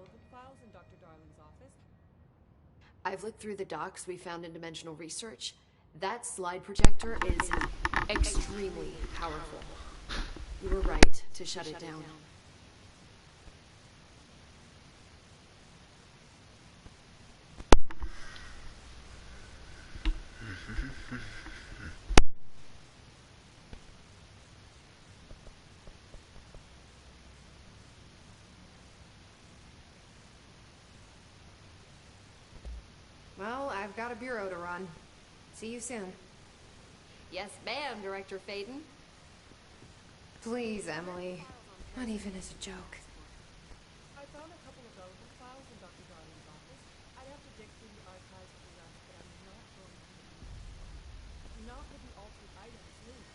relevant files in Dr. Darling's office. I've looked through the docs we found in Dimensional Research. That slide projector is extremely powerful. You were right to shut it down. Well, I've got a bureau to run. See you soon. Yes, ma'am, Director Faden. Please, Emily. Not even as a joke. I found a couple of relevant files in Dr. Darling's office. I'd have to dig through the archives for the rest, but I'm not going to. Do not put the altered items loose.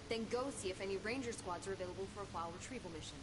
Then go see if any ranger squads are available for a file retrieval mission.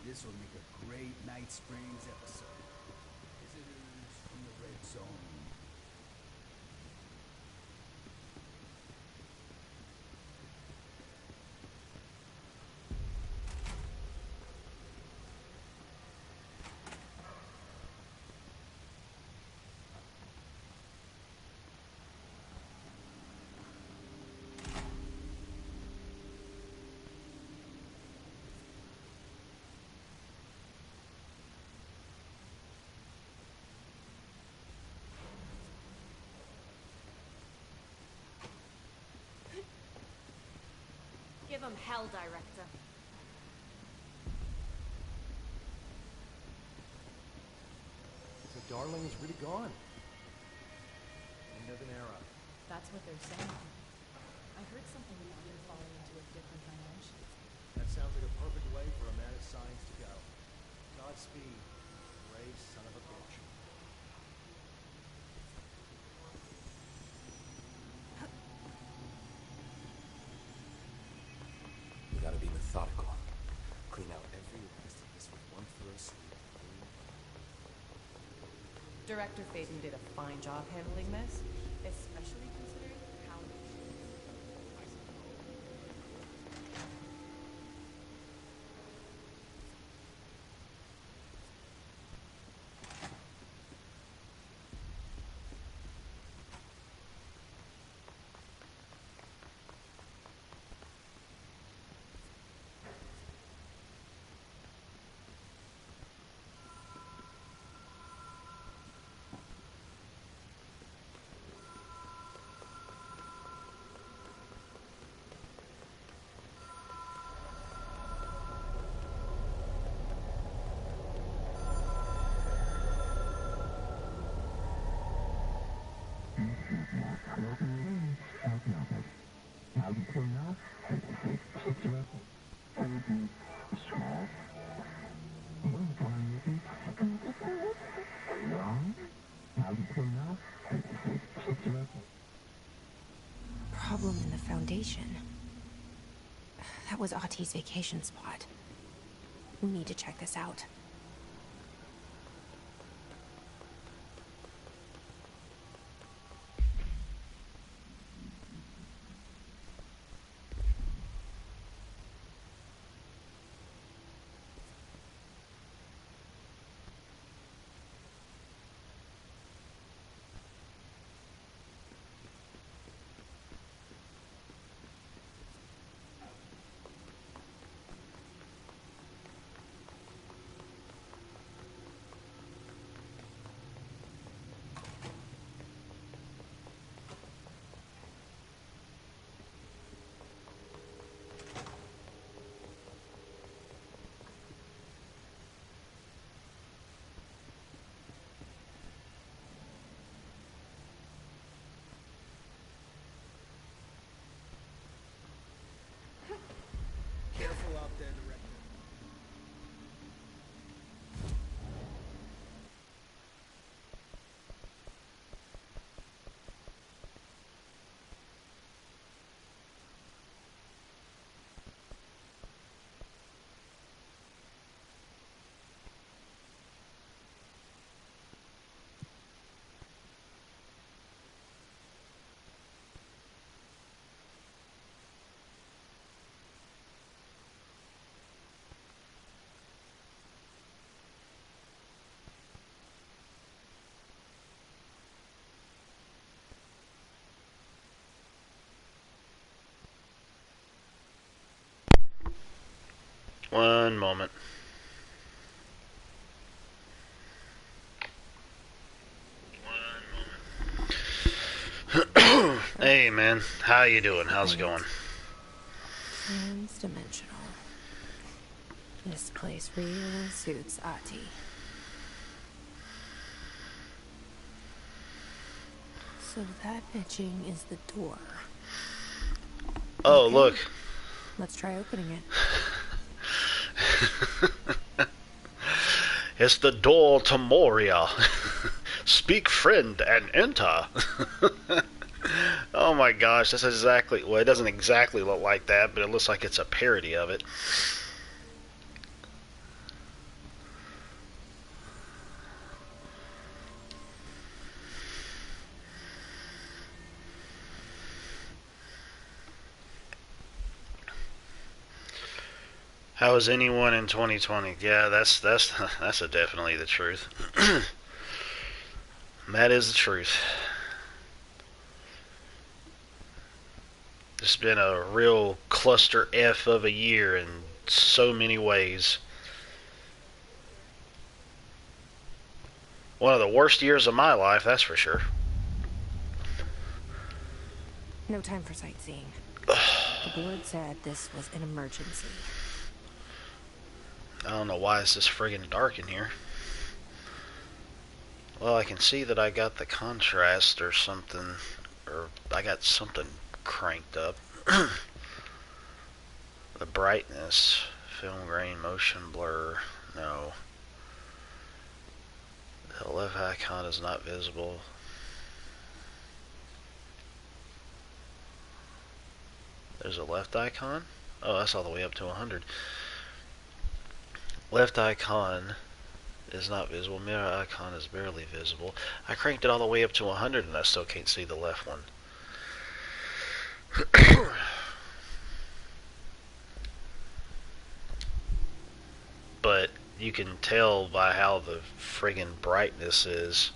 This will make a great Night Springs episode. Visitors from the Red Zone. Give him hell, Director. So Darling is really gone. End of an era. That's what they're saying. I heard something about him falling into a different dimension. That sounds like a perfect way for a man of science to go. Godspeed, brave son of a bitch. We gotta be methodical. Clean out every last of this with one thorough sweep. Director Faden did a fine job handling this, especially considering how Problem in the Foundation. That was Auti's vacation spot. We need to check this out. One moment. Hey, man. How you doing? How's it going? Transdimensional. This place really suits Ahti. So that bitching is the door. Oh, Okay. look. Let's try opening it. It's the door to Moria. Speak, friend, and enter. Oh my gosh, that's exactly... Well, it doesn't exactly look like that, but it looks like it's a parody of it. How is anyone in 2020? Yeah, that's definitely the truth. That is the truth. It's been a real cluster F of a year in so many ways. One of the worst years of my life, that's for sure. No time for sightseeing. The board said this was an emergency. I don't know why it's this friggin' dark in here. Well, I can see that I got the contrast or something, or I got something cranked up. The brightness, film grain, motion blur, no. The left icon is not visible. There's a left icon? Oh, that's all the way up to 100. Left icon is not visible. Mirror icon is barely visible. I cranked it all the way up to 100 and I still can't see the left one. But you can tell by how the friggin' brightness is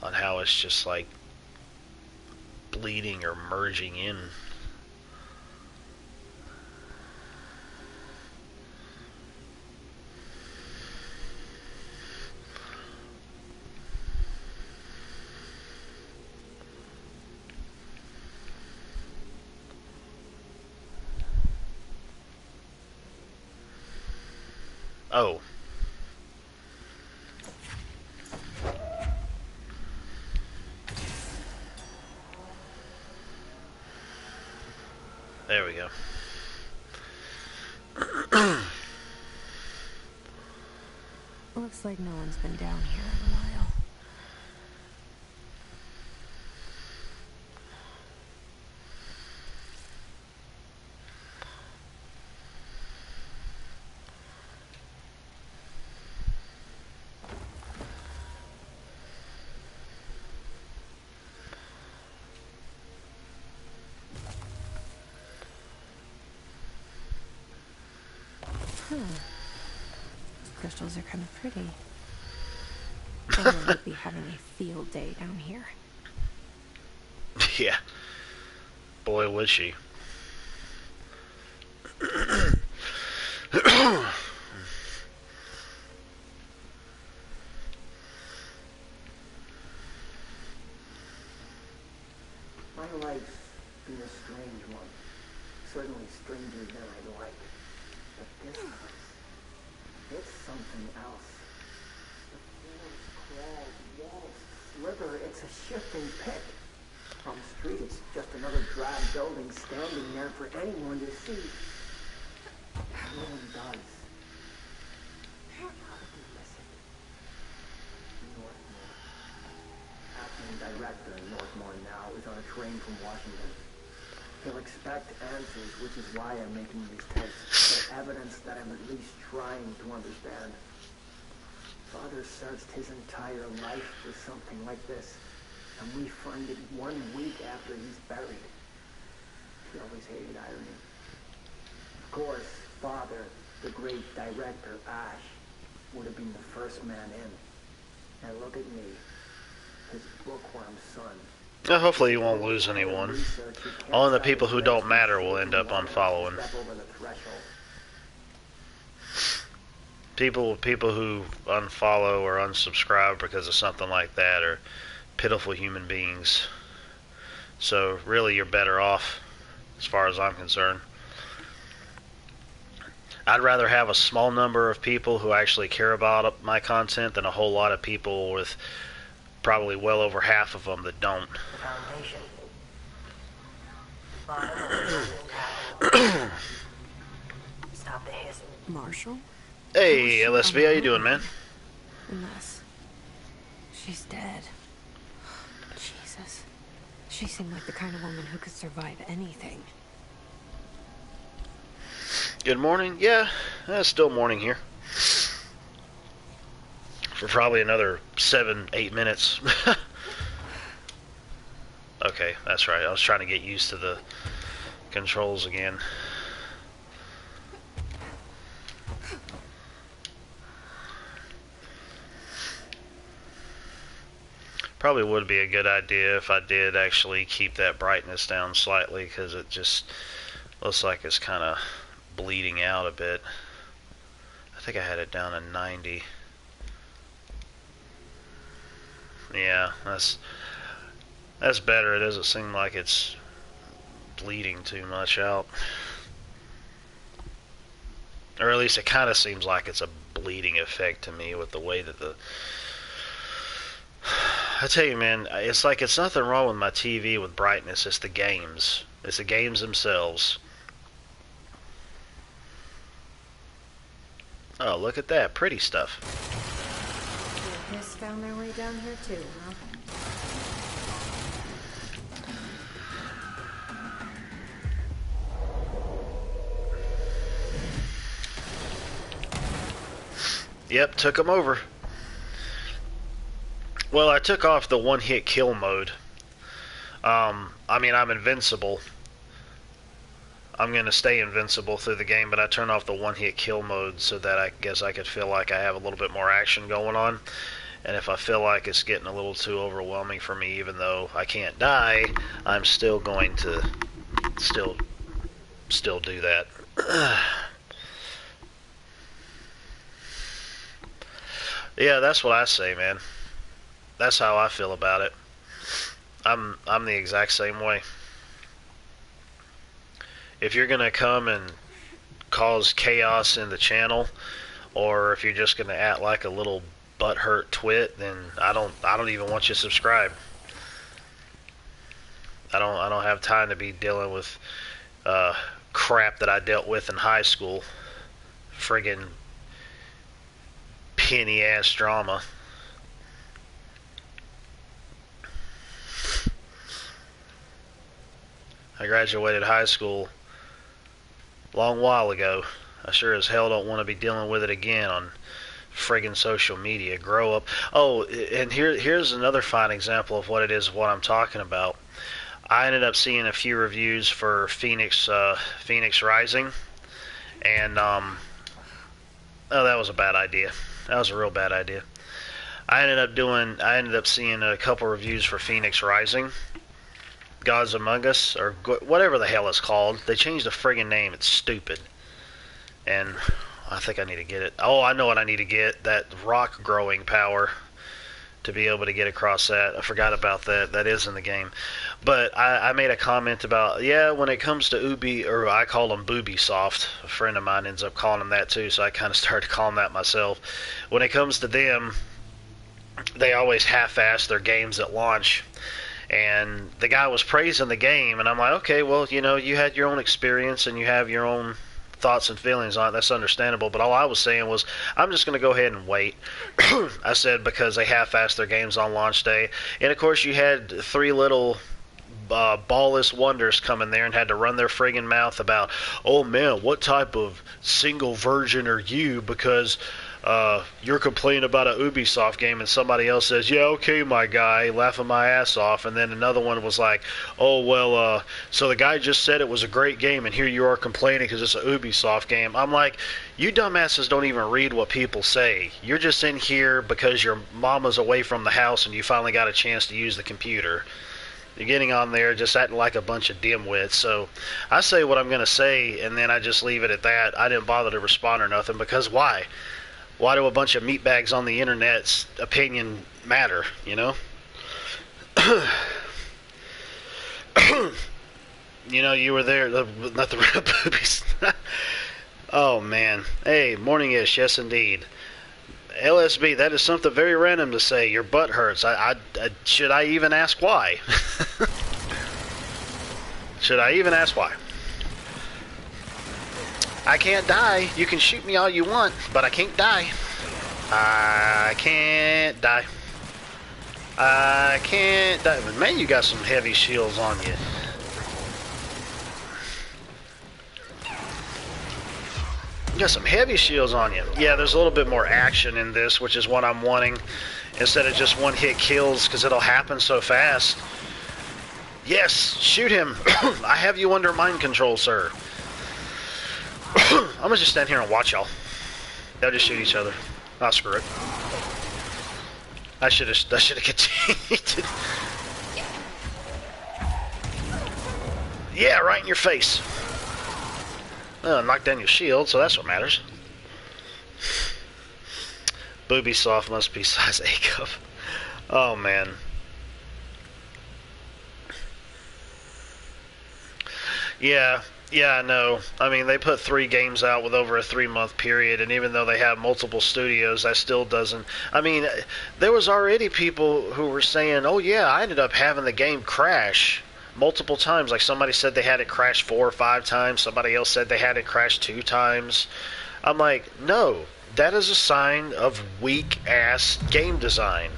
on how it's just like bleeding or merging in. Oh. There we go. Looks like no one's been down here in a while. Crystals are kind of pretty. Emily would be having a field day down here. Yeah. Boy, would she. My life's been a strange one. Certainly stranger than I'd like. But this place, it's something else. The floors crawl, walls slither. It's a shifting pit. On the street, it's just another drab building standing there for anyone to see. No one does. How did we miss it? Northmore. Acting director in Northmore now is on a train from Washington. He'll expect answers, which is why I'm making these tapes. They're evidence that I'm at least trying to understand. Father searched his entire life for something like this, and we find it 1 week after he's buried. He always hated irony. Of course, Father, the great director, Ash, would have been the first man in. And look at me, his bookworm son, Well, hopefully you won't lose anyone. Only the people who don't matter will end up unfollowing. People who unfollow or unsubscribe because of something like that are pitiful human beings. So really, you're better off, as far as I'm concerned. I'd rather have a small number of people who actually care about my content than a whole lot of people with probably well over half of them that don't. Marshall? Hey, LSB, how you doing, man? Unless she's dead. Jesus. She seemed like the kind of woman who could survive anything. Good morning. Yeah, it's still morning here. For probably another 7-8 minutes. Okay, that's right. I was trying to get used to the controls again. Probably would be a good idea if I did actually keep that brightness down slightly, because it just looks like it's kind of bleeding out a bit. I think I had it down to 90. Yeah, that's better. It doesn't seem like it's bleeding too much out. Or at least it kind of seems like it's a bleeding effect to me with the way that the... I tell you, man, it's like it's nothing wrong with my TV with brightness. It's the games. It's the games themselves. Oh, look at that. Pretty stuff. The hiss found their way down here too, huh? Yep, took them over. Well, I took off the one-hit kill mode. I mean, I'm invincible. I'm going to stay invincible through the game, but I turned off the one-hit kill mode so that I guess I could feel like I have a little bit more action going on. And if I feel like it's getting a little too overwhelming for me, even though I can't die, I'm still going to still do that. Yeah, that's what I say, man. That's how I feel about it. I'm the exact same way. If you're gonna come and cause chaos in the channel, or if you're just gonna act like a little butthurt twit, then I don't even want you subscribed. I don't have time to be dealing with crap that I dealt with in high school. Friggin' penny ass drama. I graduated high school a long while ago. I sure as hell don't want to be dealing with it again on friggin' social media. Grow up. Oh, and here's another fine example of what it is, what I'm talking about. I ended up seeing a few reviews for Phoenix Rising, and oh, that was a bad idea. That was a real bad idea. I ended up seeing a couple reviews for Phoenix Rising, Gods Among Us, or whatever the hell it's called. They changed the friggin' name. It's stupid. And I think I need to get it. Oh, I know what I need to get. That rock growing power to be able to get across that. I forgot about that. That is in the game. But I made a comment about, yeah, when it comes to Ubi, or I call them Boobisoft. A friend of mine ends up calling them that too, so I kind of started calling that myself. When it comes to them, they always half-ass their games at launch. And the guy was praising the game, and I'm like, okay, well, you know, you had your own experience and you have your own thoughts and feelings on it. That's understandable. But all I was saying was, I'm just going to go ahead and wait. I said, because they half-assed their games on launch day. And of course, you had three little ballless wonders come in there and had to run their friggin' mouth about, oh man, what type of single virgin are you, because you're complaining about a Ubisoft game, and somebody else says, yeah, okay, my guy, laughing my ass off. And then another one was like, oh, well, so the guy just said it was a great game, and here you are complaining because it's a Ubisoft game. I'm like, you dumbasses don't even read what people say. You're just in here because your mama's away from the house and you finally got a chance to use the computer. You're getting on there just acting like a bunch of dimwits. So I say what I'm going to say, and then I just leave it at that. I didn't bother to respond or nothing, because why? Why do a bunch of meatbags on the internet's opinion matter, you know? You know, you were there, not the red boobies. Oh, man. Hey, morning-ish, yes, indeed. LSB, that is something very random to say. Your butt hurts. Should I even ask why? Should I even ask why? I can't die. You can shoot me all you want, but I can't die. I can't die. I can't die. Man, you got some heavy shields on you. You got some heavy shields on you. Yeah, there's a little bit more action in this, which is what I'm wanting, instead of just one-hit kills, because it'll happen so fast. Yes, shoot him. I have you under mind control, sir. I'm gonna just stand here and watch y'all. They'll just shoot each other. Oh, screw it. I should have continued. Yeah, right in your face. Knock down your shield, so that's what matters. Booby soft must be size A cup. Oh, man. Yeah, I know. I mean, they put 3 games out with over a 3-month period, and even though they have multiple studios, that still doesn't... I mean, there was already people who were saying, oh yeah, I ended up having the game crash multiple times. Like, somebody said they had it crash 4 or 5 times. Somebody else said they had it crash 2 times. I'm like, no, that is a sign of weak-ass game design.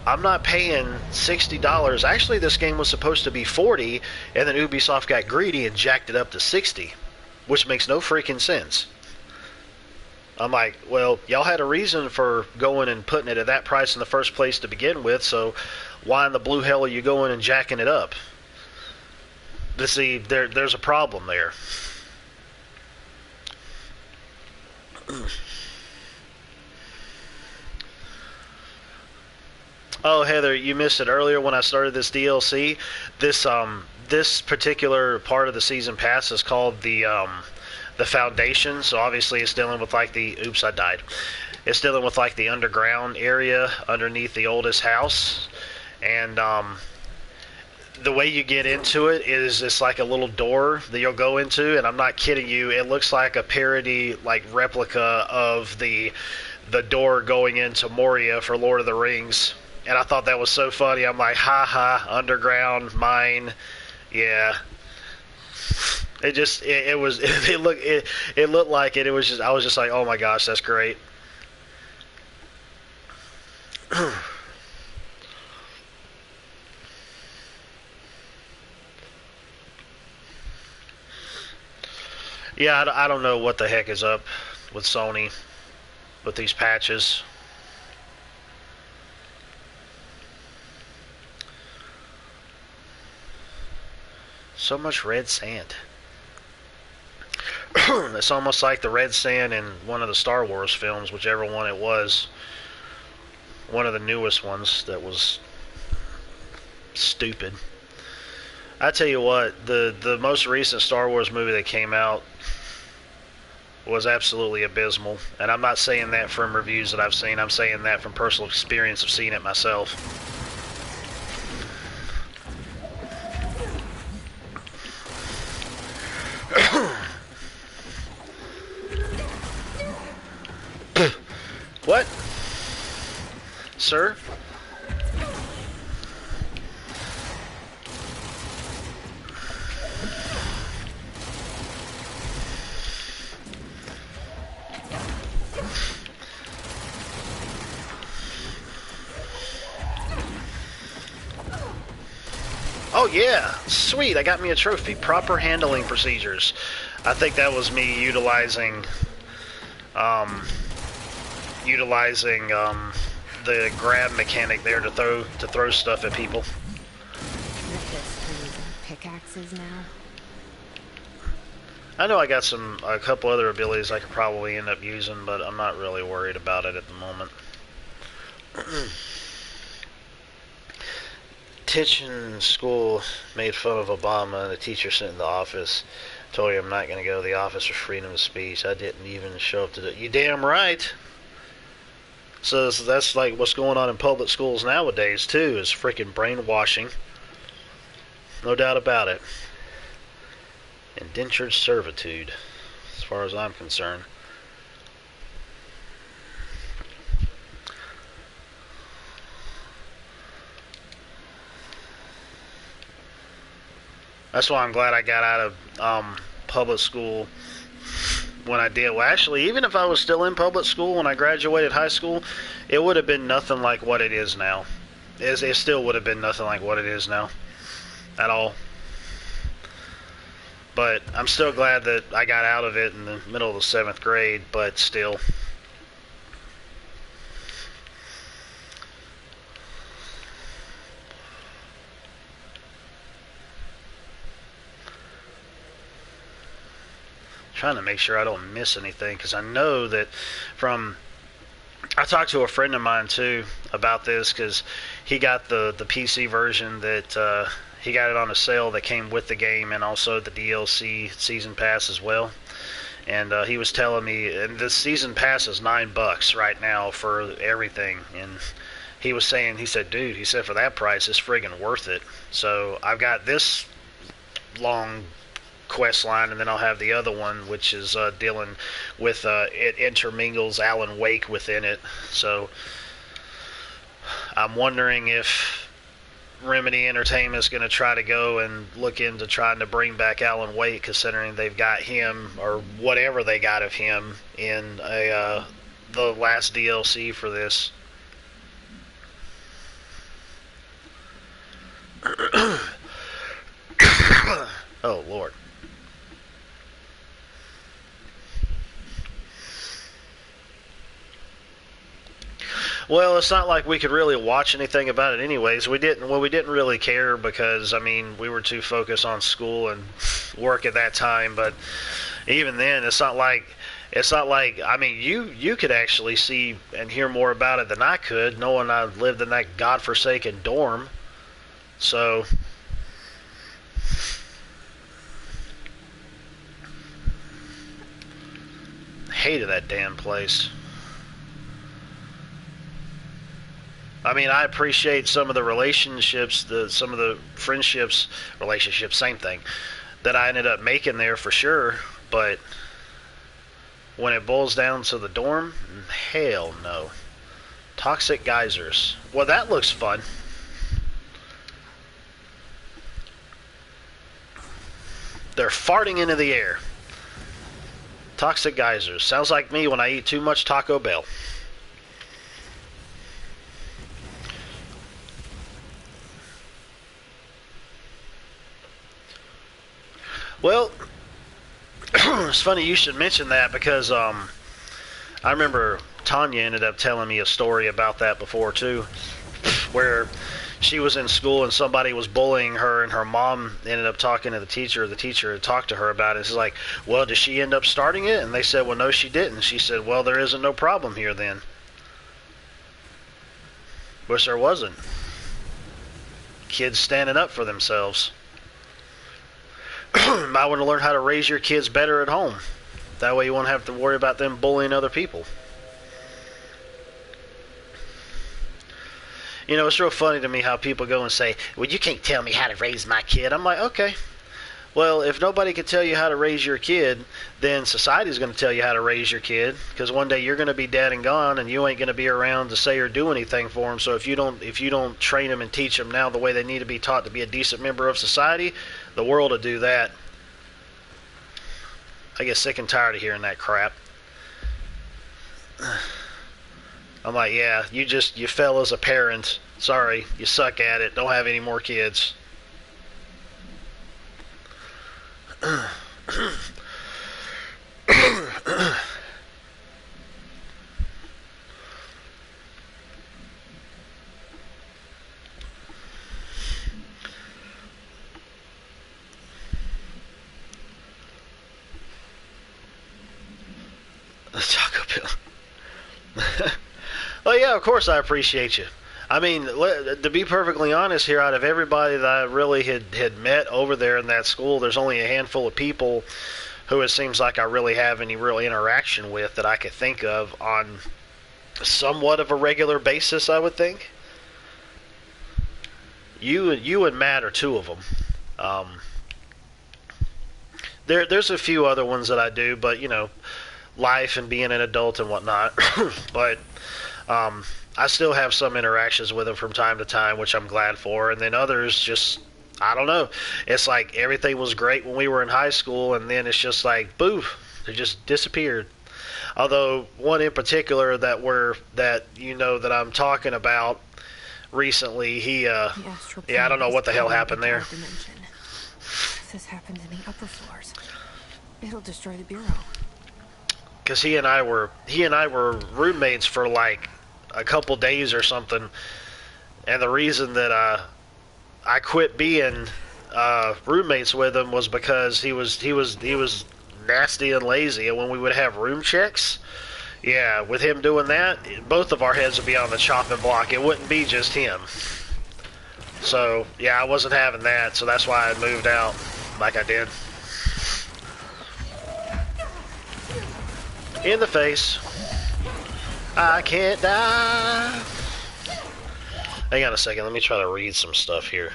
I'm not paying $60. Actually, this game was supposed to be $40, and then Ubisoft got greedy and jacked it up to $60, which makes no freaking sense. I'm like, well, y'all had a reason for going and putting it at that price in the first place to begin with, so why in the blue hell are you going and jacking it up? But see, there's a problem there. Oh, Heather, you missed it earlier when I started this DLC. This particular part of the season pass is called the Foundation. So obviously, it's dealing with like the oops, I died. It's dealing with like the underground area underneath the oldest house, and the way you get into it is it's like a little door that you'll go into, and I'm not kidding you. It looks like a parody, like replica of the door going into Moria for Lord of the Rings. And I thought that was so funny. I'm like, ha ha, underground mine, yeah. It just, it looked like it. It was just, I was just like, oh my gosh, that's great. Yeah, I don't know what the heck is up with Sony with these patches. So much red sand. It's almost like the red sand in one of the Star Wars films, whichever one it was. One of the newest ones that was stupid. I tell you what, the most recent Star Wars movie that came out was absolutely abysmal. And I'm not saying that from reviews that I've seen. I'm saying that from personal experience of seeing it myself. What? Sir? Oh yeah, sweet, I got me a trophy. Proper handling procedures. I think that was me utilizing the grab mechanic there to throw stuff at people. Pickaxes now. I know I got a couple other abilities I could probably end up using, but I'm not really worried about it at the moment. Detention school made fun of Obama, and the teacher sent in the office. Told him I'm not going to go to the office for freedom of speech. I didn't even show up to do it. You damn right. So that's like what's going on in public schools nowadays, too, is freaking brainwashing. No doubt about it. Indentured servitude, as far as I'm concerned. That's why I'm glad I got out of public school when I did. Well, actually, even if I was still in public school when I graduated high school, it would have been nothing like what it is now. It still would have been nothing like what it is now. At all. But I'm still glad that I got out of it in the middle of the 7th grade, but still. Trying to make sure I don't miss anything, because I know that I talked to a friend of mine too about this, because he got the PC version that he got it on a sale that came with the game, and also the DLC season pass as well. And he was telling me, and this season pass is $9 right now for everything. And he was saying, he said, dude, he said, for that price, it's friggin' worth it. So I've got this long quest line, and then I'll have the other one, which is dealing with it intermingles Alan Wake within it. So I'm wondering if Remedy Entertainment is going to try to go and look into trying to bring back Alan Wake, considering they've got him, or whatever they got of him, in the last DLC for this. Oh, Lord. Well, it's not like we could really watch anything about it anyways. We didn't really care, because, I mean, we were too focused on school and work at that time. But even then, it's not like, I mean, you could actually see and hear more about it than I could, knowing I lived in that godforsaken dorm. So hated that damn place. I mean, I appreciate some of the relationships, some of the friendships, relationships, same thing, that I ended up making there for sure. But when it boils down to the dorm, hell no. Toxic geysers. Well, that looks fun. They're farting into the air. Toxic geysers. Sounds like me when I eat too much Taco Bell. Well, it's funny you should mention that, because I remember Tanya ended up telling me a story about that before too, where she was in school and somebody was bullying her, and her mom ended up talking to the teacher. The teacher had talked to her about it. She's like, well, did she end up starting it? And they said, well, no, she didn't. She said, well, there isn't no problem here then. Which there wasn't. Kids standing up for themselves. Might want to learn how to raise your kids better at home. That way you won't have to worry about them bullying other people. You know, it's real funny to me how people go and say, well, you can't tell me how to raise my kid. I'm like, okay. Well, if nobody can tell you how to raise your kid, then society's going to tell you how to raise your kid, because one day you're going to be dead and gone, and you ain't going to be around to say or do anything for them. So if you don't train them and teach them now the way they need to be taught to be a decent member of society, the world will do that. I get sick and tired of hearing that crap. I'm like, yeah, you fail as a parent. Sorry, you suck at it. Don't have any more kids. Taco Bell. Oh yeah, of course I appreciate you. I mean, to be perfectly honest here, out of everybody that I really had met over there in that school, there's only a handful of people who it seems like I really have any real interaction with that I could think of on somewhat of a regular basis, I would think. You and Matt are two of them. There's a few other ones that I do, but, you know, life and being an adult and whatnot. But I still have some interactions with them from time to time, which I'm glad for. And then others just, I don't know. It's like everything was great when we were in high school, and then it's just like, boof, they just disappeared. Although one in particular that you know that I'm talking about recently, he yeah, I don't know what the hell happened there. If this happens in the upper floors, it'll destroy the bureau. Because he and I were roommates for like a couple days or something, and the reason that I quit being roommates with him was because he was nasty and lazy, and when we would have room checks, yeah, with him doing that, both of our heads would be on the chopping block. It wouldn't be just him. So yeah, I wasn't having that, so that's why I moved out like I did. In the face. I can't die. Hang on a second, let me try to read some stuff here.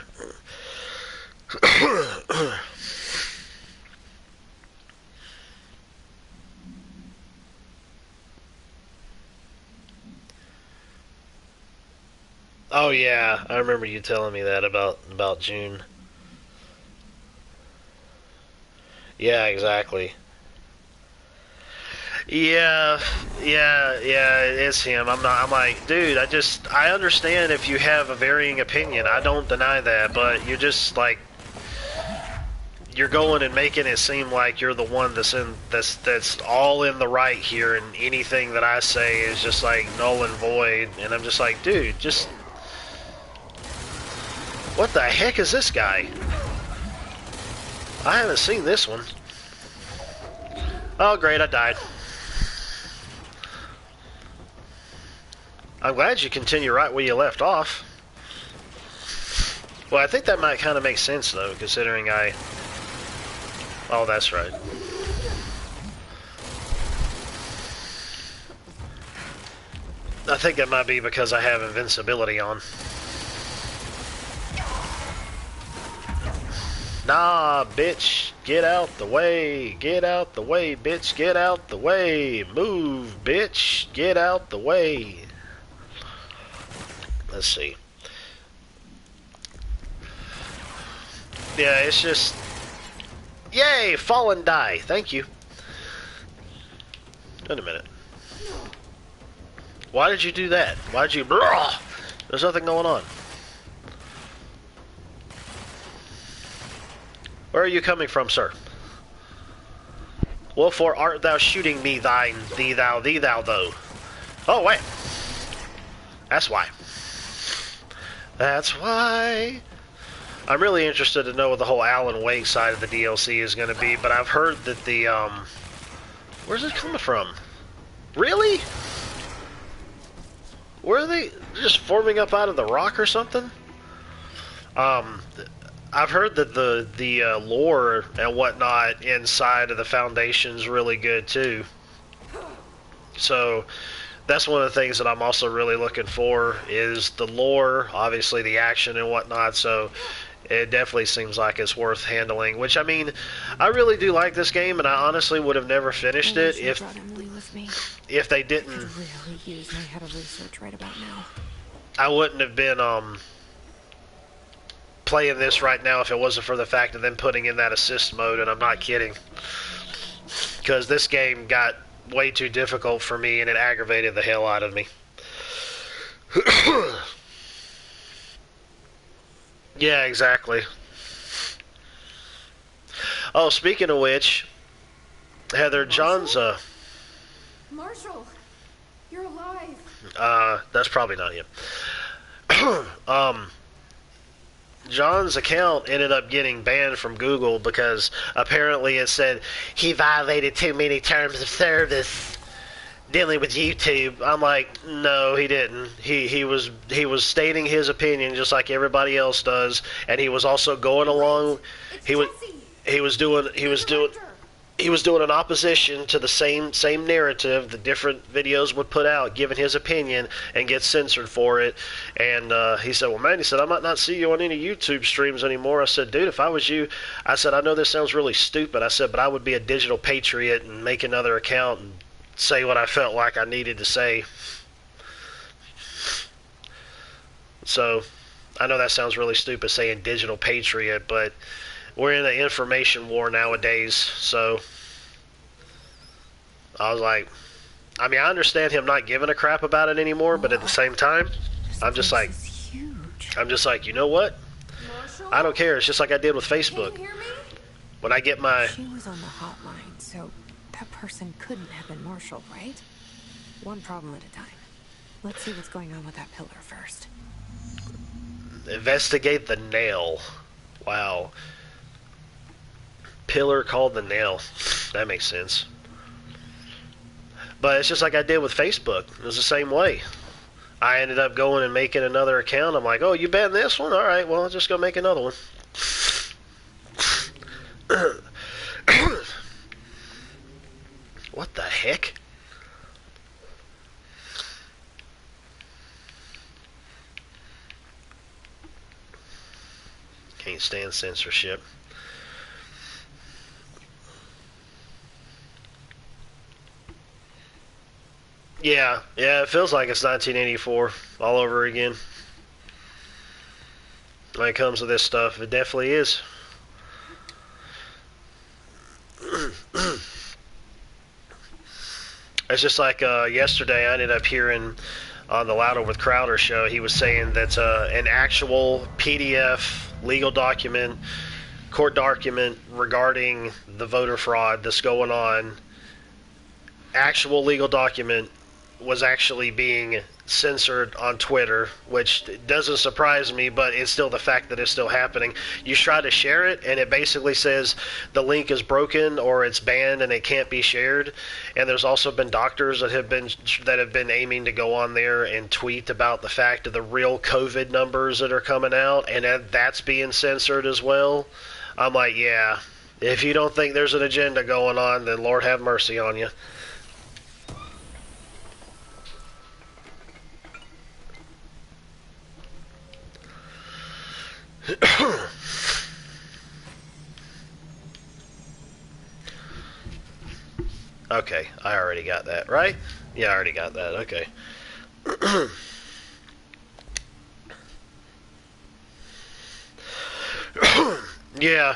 Oh yeah, I remember you telling me that about June. Yeah, exactly. Yeah, it's him. I'm like, dude, I understand if you have a varying opinion. I don't deny that, but you're just like, you're going and making it seem like you're the one that's all in the right here, and anything that I say is just like null and void. And I'm just like, dude, just what the heck is this guy? I haven't seen this one. Oh great, I died. I'm glad you continue right where you left off. Well, I think that might kind of make sense, though, considering I... Oh, that's right. I think that might be because I have invincibility on. Nah, bitch, get out the way. Get out the way, bitch, get out the way. Move, bitch, get out the way. Let's see. Yeah, it's just... Yay! Fall and die. Thank you. Wait a minute. Why did you do that? Why did you... Blah! There's nothing going on. Where are you coming from, sir? Wherefore art thou shooting me, thee thou, though? Oh, wait. That's why. That's why. I'm really interested to know what the whole Alan Wake side of the DLC is going to be, but I've heard that the, where's it coming from? Really? Where are they just forming up out of the rock or something? I've heard that the lore and whatnot inside of the Foundation's really good too. So that's one of the things that I'm also really looking for is the lore, obviously the action and whatnot. So it definitely seems like it's worth handling. Which, I mean, I really do like this game, and I honestly would have never finished it if they didn't. I could really use my head of research right about now. I wouldn't have been playing this right now if it wasn't for the fact of them putting in that assist mode, and I'm not kidding. Because this game got way too difficult for me, and it aggravated the hell out of me. Yeah, exactly. Oh, speaking of which, Heather, John's Marshall, you're alive. That's probably not him. John's account ended up getting banned from Google because apparently it said he violated too many terms of service. dealing with YouTube. I'm like, no, he didn't. He was stating his opinion just like everybody else does, and he was also going along. He was doing an opposition to the same narrative the different videos would put out, giving his opinion and get censored for it. And he said, well, man, he said, I might not see you on any YouTube streams anymore. I said, dude, if I was you, I said, I know this sounds really stupid. I said, but I would be a digital patriot and make another account and say what I felt like I needed to say. So I know that sounds really stupid saying digital patriot, but we're in an information war nowadays. So I was like, I mean, I understand him not giving a crap about it anymore, but at the same time, I'm just like, you know what? I don't care. It's just like I did with Facebook. When I get my... She was on the hotline, so that person couldn't have been Marshall, right? One problem at a time. Let's see what's going on with that pillar first. Investigate the nail. Wow. Pillar called the nail. That makes sense. But it's just like I did with Facebook. It was the same way. I ended up going and making another account. I'm like, oh, you banned this one? All right, well, I'll just go make another one. What the heck? Can't stand censorship. Yeah, it feels like it's 1984 all over again. When it comes to this stuff, it definitely is. It's just like yesterday I ended up hearing on the Louder with Crowder show, he was saying that an actual PDF legal document, court document regarding the voter fraud that's going on, actual legal document was actually being censored on Twitter, which doesn't surprise me, but it's still the fact that it's still happening. You try to share it, and it basically says the link is broken or it's banned and it can't be shared. And there's also been doctors that have been aiming to go on there and tweet about the fact of the real COVID numbers that are coming out, and that's being censored as well. I'm like, yeah, if you don't think there's an agenda going on, then Lord have mercy on you. Okay, I already got that, right? Yeah, I already got that, okay. Yeah.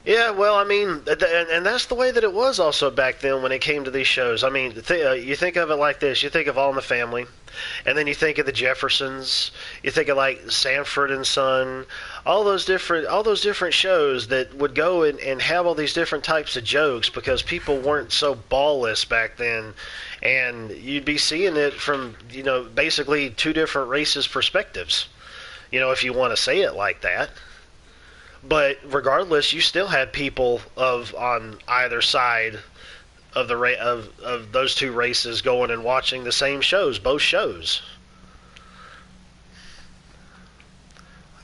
Yeah, well, I mean, and that's the way that it was also back then when it came to these shows. I mean, you think of it like this. You think of All in the Family, and then you think of the Jeffersons. You think of, like, Sanford and Son, all those different shows that would go and have all these different types of jokes because people weren't so ballless back then. And you'd be seeing it from, basically two different races' perspectives, if you want to say it like that. But regardless, you still had people on either side of the of those two races going and watching the same shows, both shows.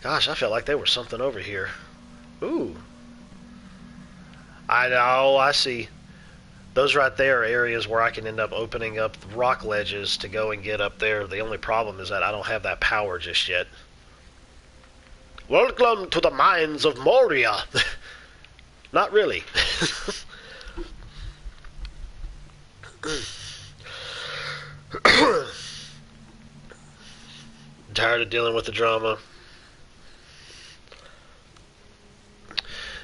Gosh, I felt like there was something over here. Ooh. I know, I see. Those right there are areas where I can end up opening up rock ledges to go and get up there. The only problem is that I don't have that power just yet. Welcome to the mines of Moria. Not really. Tired of dealing with the drama.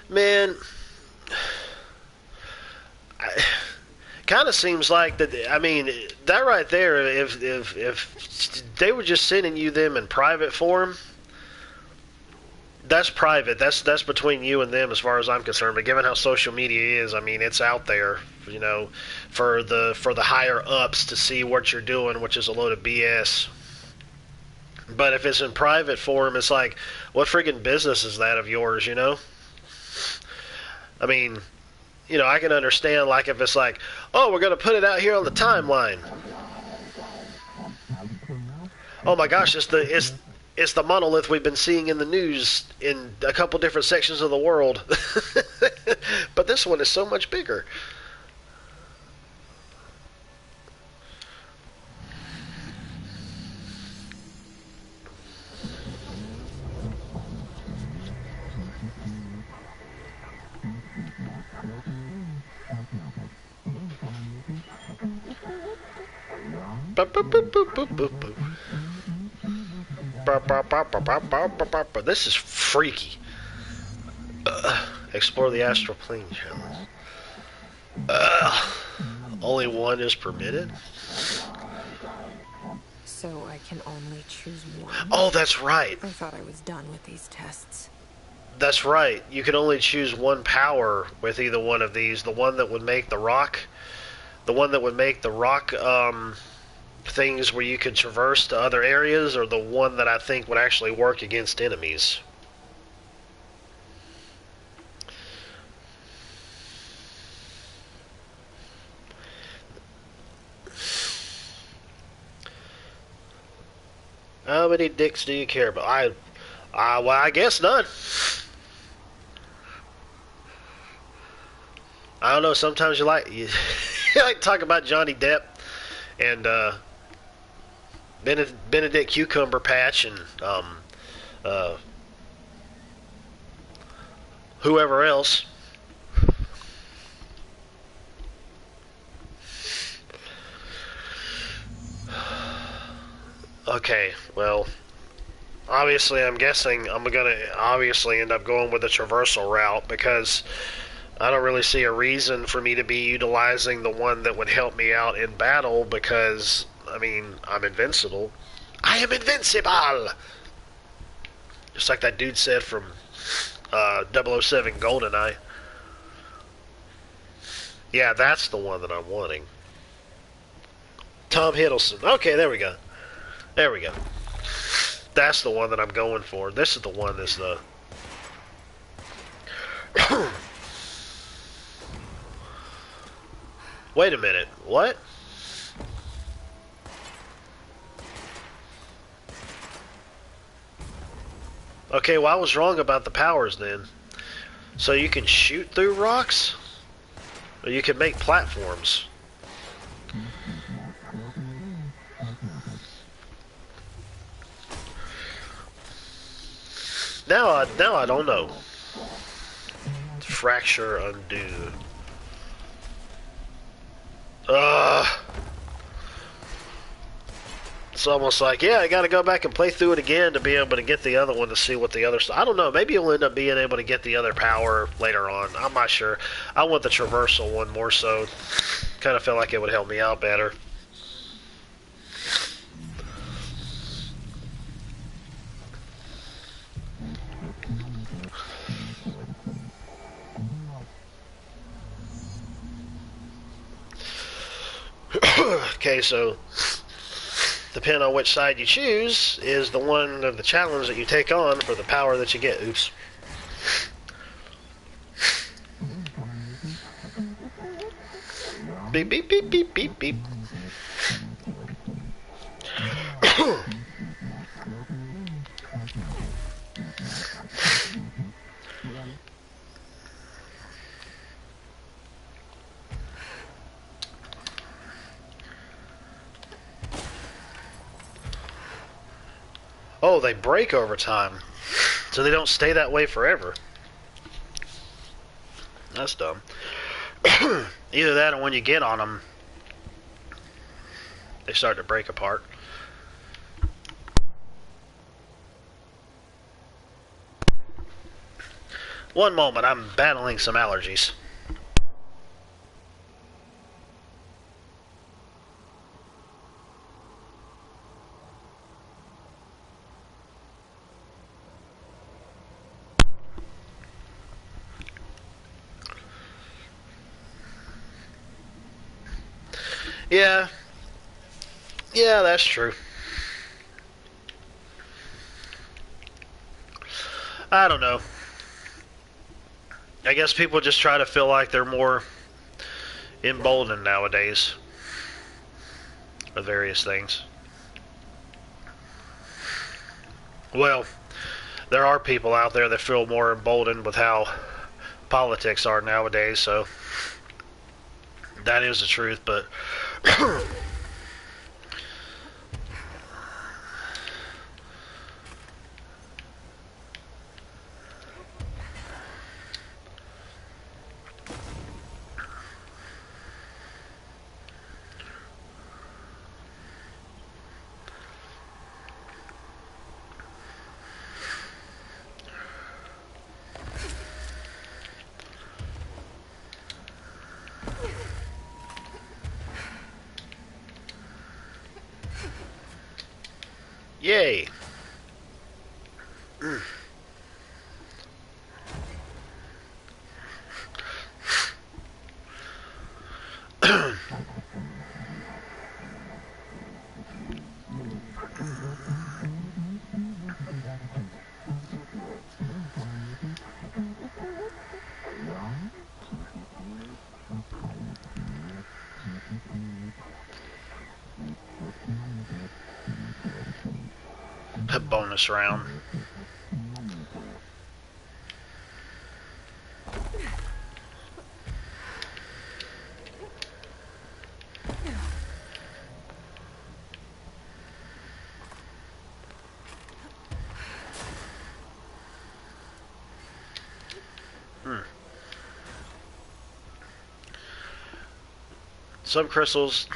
Man, kind of seems like that. I mean, that right there. If they were just sending you them in private form, that's private. That's between you and them, as far as I'm concerned. But given how social media is, I mean, it's out there, for the higher ups to see what you're doing, which is a load of BS. But if it's in private form, it's like, what friggin' business is that of yours, I mean, you know, I can understand, like, if it's like, oh, we're going to put it out here on the timeline. Oh my gosh, it's the monolith we've been seeing in the news in a couple different sections of the world. But this one is so much bigger. This is freaky. Explore the astral plane challenge. Only one is permitted? So I can only choose one? Oh, that's right. I thought I was done with these tests. That's right. You can only choose one power with either one of these. The one that would make the rock... The one that would make the rock, things where you could traverse to other areas, or the one that I think would actually work against enemies. How many dicks do you care about? Well, I guess none. I don't know. Sometimes you like you like talk about Johnny Depp and Benedict Cucumber Patch and whoever else. Okay, well, obviously I'm guessing I'm gonna obviously end up going with the traversal route, because I don't really see a reason for me to be utilizing the one that would help me out in battle, because, I mean, I'm invincible. I am invincible! Just like that dude said from 007 GoldenEye. Yeah, that's the one that I'm wanting. Tom Hiddleston. Okay, there we go. There we go. That's the one that I'm going for. This is the one that's the... Wait a minute. What? Okay, well, I was wrong about the powers then. So you can shoot through rocks? Or you can make platforms? Now I don't know. Fracture, undo. It's almost like, yeah, I gotta go back and play through it again to be able to get the other one to see what the other... I don't know, maybe you'll end up being able to get the other power later on. I'm not sure. I want the traversal one more so. Kind of feel like it would help me out better. Okay, so depending on which side you choose is the one of the challenge that you take on for the power that you get. Oops. Beep, beep, beep, beep, beep, beep. Oh, they break over time. So they don't stay that way forever. That's dumb. Either that or when you get on them, they start to break apart. One moment, I'm battling some allergies. Yeah. Yeah, that's true. I don't know. I guess people just try to feel like they're more emboldened nowadays with various things. Well, there are people out there that feel more emboldened with how politics are nowadays, so that is the truth, but yay. A bonus round. Some crystals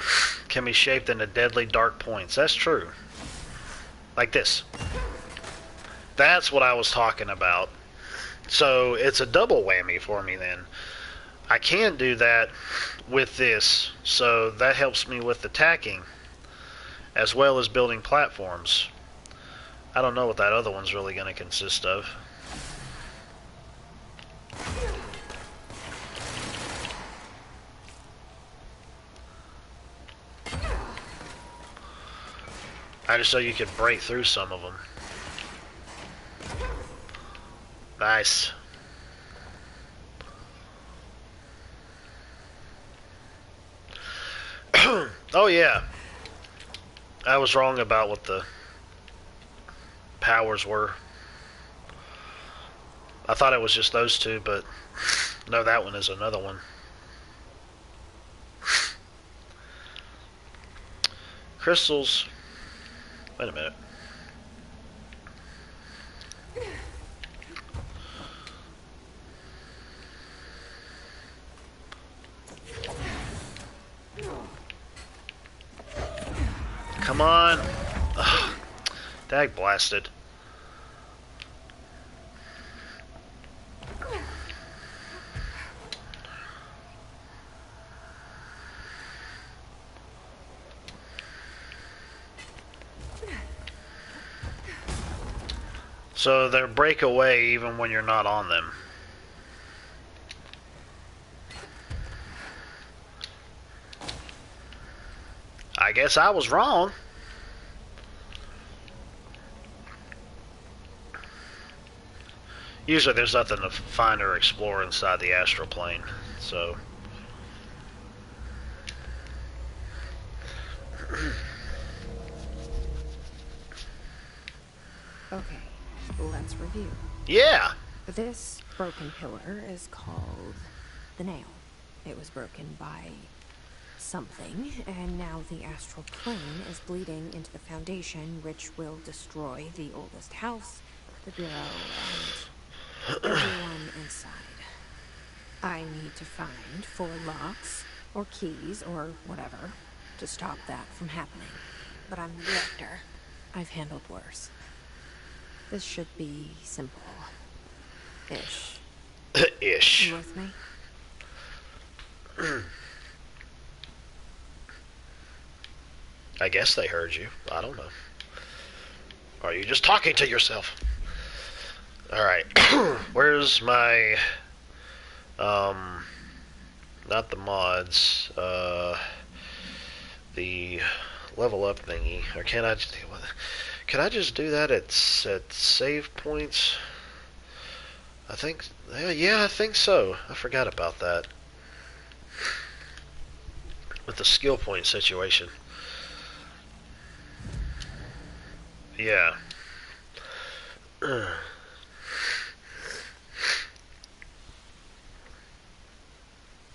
can be shaped into deadly dark points. That's true. Like this. That's what I was talking about. So it's a double whammy for me then. I can do that with this, so that helps me with the tacking as well as building platforms. I don't know what that other one's really going to consist of. I just so you could break through some of them. Nice. Oh yeah. I was wrong about what the powers were. I thought it was just those two, but no, that one is another one. Crystals. Wait a minute. Come on. Ugh. Dag blasted. So they break away even when you're not on them. I guess I was wrong. Usually there's nothing to find or explore inside the astral plane, so... Okay, let's review. Yeah! This broken pillar is called the nail. It was broken by something, and now the astral plane is bleeding into the foundation, which will destroy the oldest house, the bureau, and everyone inside. I need to find 4 locks, or keys, or whatever, to stop that from happening. But I'm the director. I've handled worse. This should be simple. Ish. Ish. You with me? I guess they heard you. I don't know. Or are you just talking to yourself? Alright. Where's my... not the mods. The level up thingy. Or can I just do that at save points? I think, yeah, I think so. I forgot about that. With the skill point situation. Yeah.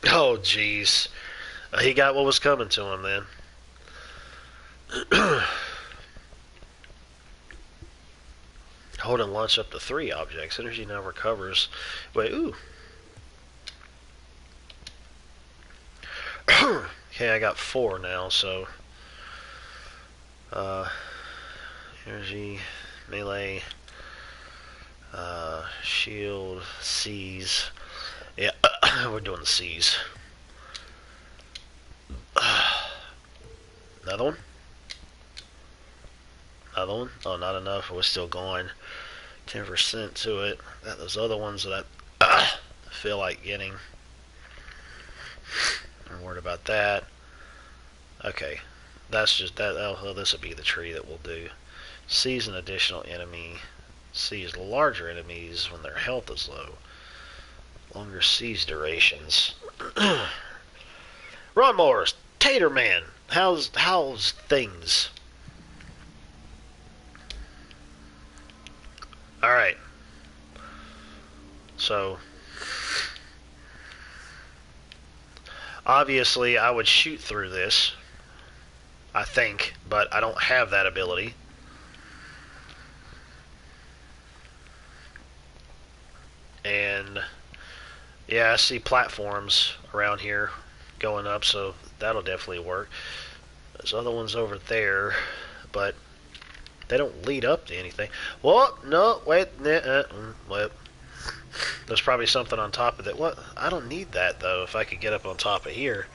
Oh, jeez. He got what was coming to him then. Hold and launch up to 3 objects. Energy now recovers. Wait, ooh. Okay, I got 4 now, so... energy, melee, shield, seize. Yeah, we're doing the seize. Another one? Another one? Oh, not enough. We're still going. 10% to it. Got those other ones that I feel like getting. I'm worried about that. Okay. That's just that. Oh, this will be the tree that we'll do. Seize an additional enemy. Seize larger enemies when their health is low. Longer seize durations. Ron Morris, Tater Man. How's things? Alright. So, obviously I would shoot through this, I think, but I don't have that ability. And, yeah, I see platforms around here going up, so that'll definitely work. There's other ones over there, but they don't lead up to anything. Well, no, wait, wait. There's probably something on top of that. What? I don't need that, though, if I could get up on top of here.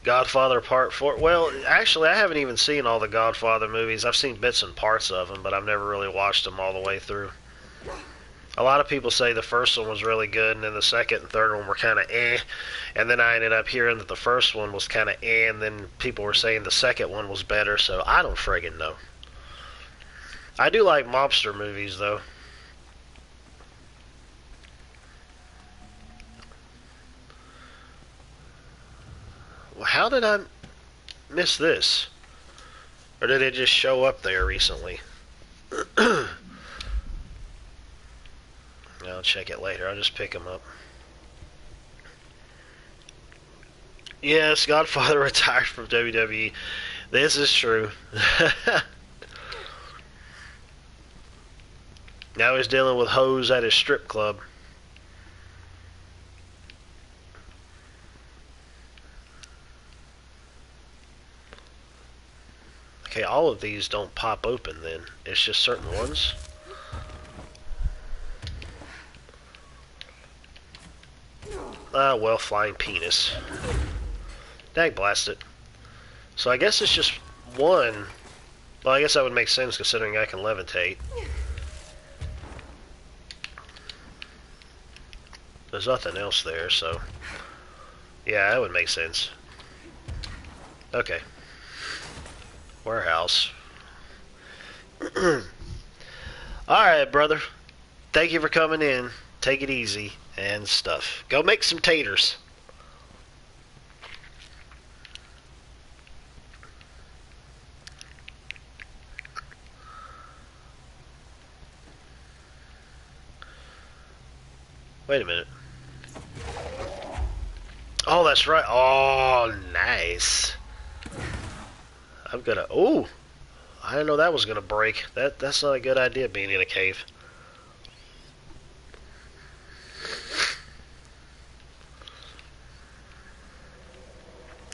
Godfather Part 4. Well, actually, I haven't even seen all the Godfather movies. I've seen bits and parts of them, but I've never really watched them all the way through. A lot of people say the first one was really good, and then the second and third one were kind of eh. And then I ended up hearing that the first one was kind of eh, and then people were saying the second one was better, so I don't friggin' know. I do like mobster movies, though. Well, how did I miss this? Or did it just show up there recently? I'll check it later. I'll just pick them up. Yes, Godfather retired from WWE. This is true. Now he's dealing with hoes at his strip club. Okay, all of these don't pop open then. It's just certain ones. Ah, well, flying penis. Dag blast it. So I guess it's just one. Well, I guess that would make sense considering I can levitate. There's nothing else there, so... yeah, that would make sense. Okay. Warehouse. Alright, brother. Thank you for coming in. Take it easy and stuff. Go make some taters. Wait a minute. Oh, that's right. Oh, nice. I'm gonna... oh! I didn't know that was gonna break. That's not a good idea, being in a cave.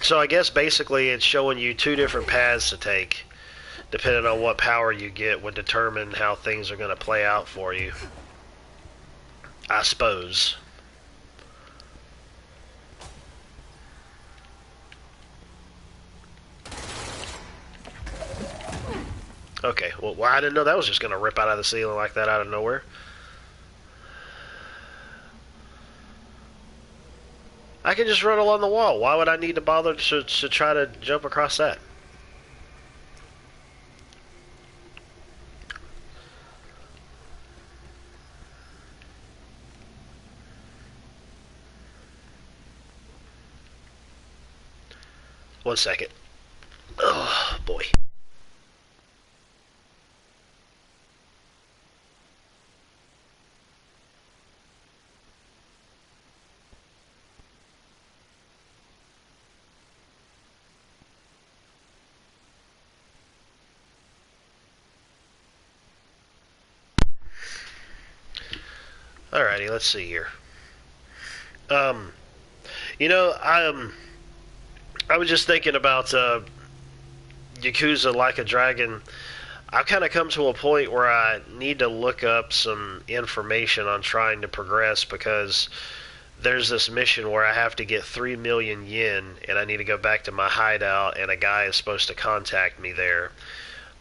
So I guess basically it's showing you 2 different paths to take. Depending on what power you get would determine how things are going to play out for you. I suppose. Okay, well, I didn't know that was just going to rip out of the ceiling like that out of nowhere. I can just run along the wall. Why would I need to bother to try to jump across that? 1 second. Oh, boy. Alrighty, let's see here. You know, I was just thinking about Yakuza Like a Dragon. I've kind of come to a point where I need to look up some information on trying to progress, because there's this mission where I have to get 3 million yen, and I need to go back to my hideout, and a guy is supposed to contact me there.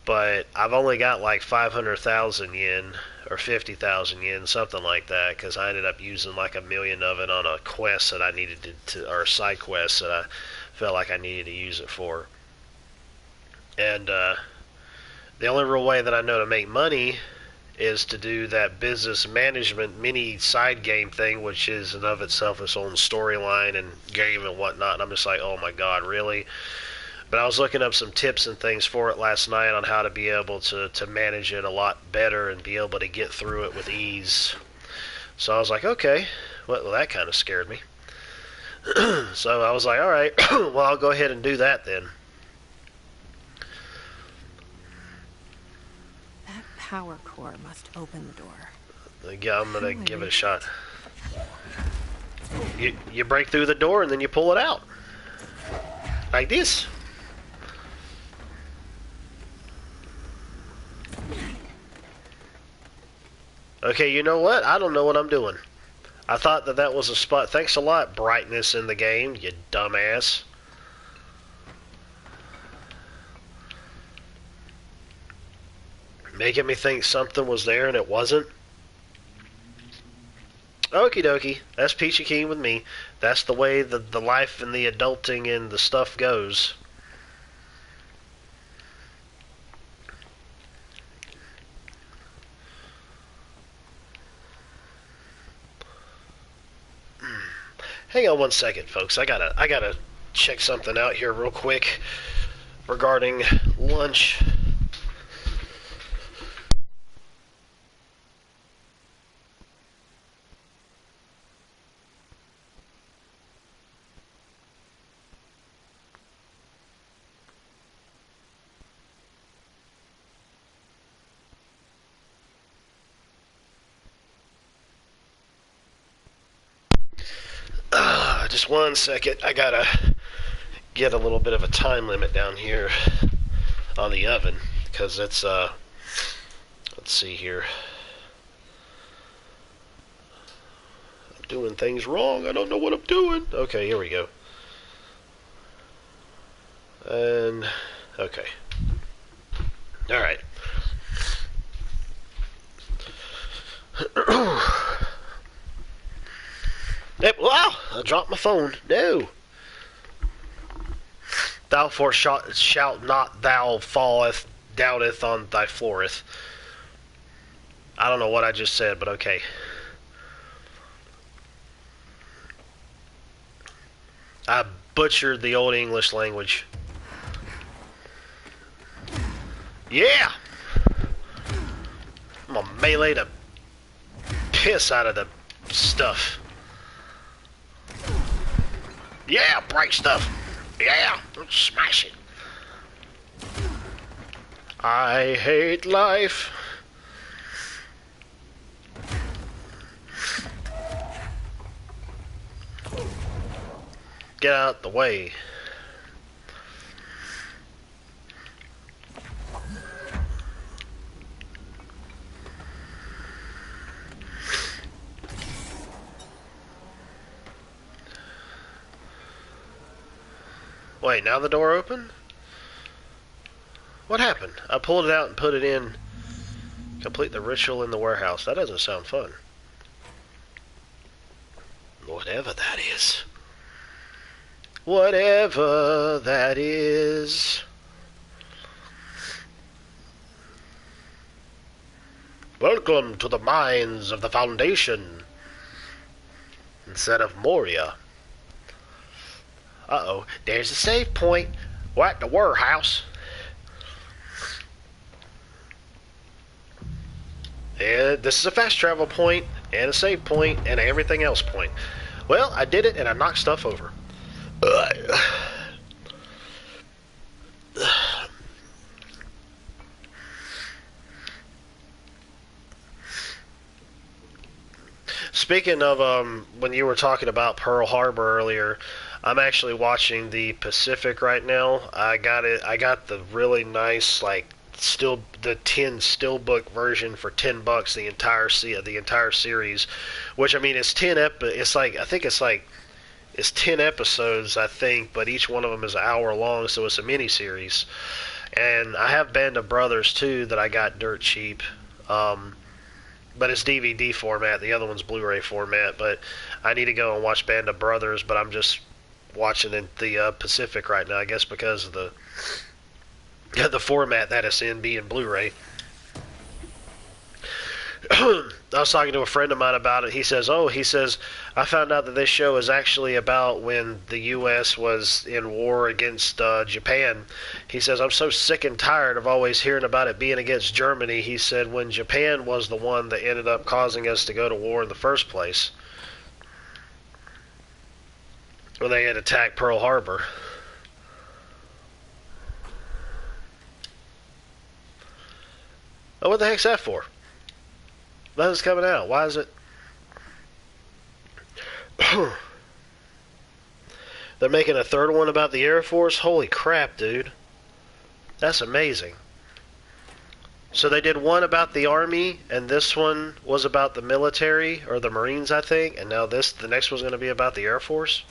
But I've only got like 500,000 yen, or 50,000 yen, something like that, because I ended up using like 1 million of it on a quest that I needed or a side quest that I felt like I needed to use it for. And the only real way that I know to make money is to do that business management mini side game thing, which is in of itself its own storyline and game and whatnot. And I'm just like, oh my god, really? But I was looking up some tips and things for it last night on how to be able to manage it a lot better and be able to get through it with ease. So I was like, okay, well that kind of scared me. So I was like, alright, well I'll go ahead and do that then. That power core must open the door. Yeah, I'm gonna give it a shot. You break through the door and then you pull it out. Like this. Okay, you know what? I don't know what I'm doing. I thought that was a spot. Thanks a lot, brightness in the game, you dumbass. Making me think something was there and it wasn't. Okie dokie. That's peachy keen with me. That's the way the life and the adulting and the stuff goes. Hang on 1 second, folks. I gotta check something out here real quick regarding lunch. Just 1 second. I gotta get a little bit of a time limit down here on the oven, because it's let's see here. I'm doing things wrong. I don't know what I'm doing. Okay, here we go. And okay. All right. Wow! I dropped my phone. No. Thou shalt not thou falleth, doubteth on thy flooreth. I don't know what I just said, but okay. I butchered the old English language. Yeah! I'm gonna melee the piss out of the stuff. Yeah, break stuff. Yeah, smash it. I hate life. Get out the way. Wait, now the door open? What happened? I pulled it out and put it in. Complete the ritual in the warehouse. That doesn't sound fun. Whatever that is. Whatever that is. Welcome to the mines of the Foundation. Instead of Moria. Uh-oh, there's a save point. We're at the warehouse. And this is a fast travel point, and a save point, and everything else point. Well, I did it, and I knocked stuff over. Speaking of when you were talking about Pearl Harbor earlier, I'm actually watching the Pacific right now. I got the really nice the 10 steelbook version for $10 the entire series, which I mean it's 10 it's 10 episodes I think, but each one of them is an hour long, so it's a mini series. And I have Band of Brothers too that I got dirt cheap. But it's DVD format. The other one's Blu-ray format. But I need to go and watch Band of Brothers. But I'm just watching the Pacific right now. I guess because of the format that it's in being Blu-ray. I was talking to a friend of mine about it. He says, I found out that this show is actually about when the U.S. was in war against Japan. He says, I'm so sick and tired of always hearing about it being against Germany. He said, when Japan was the one that ended up causing us to go to war in the first place, when they had attacked Pearl Harbor. Oh, what the heck's that for? Nothing's coming out. Why is it? They're making a third one about the Air Force? Holy crap, dude. That's amazing. So they did one about the Army, and this one was about the military, or the Marines, I think, and now the next one's going to be about the Air Force?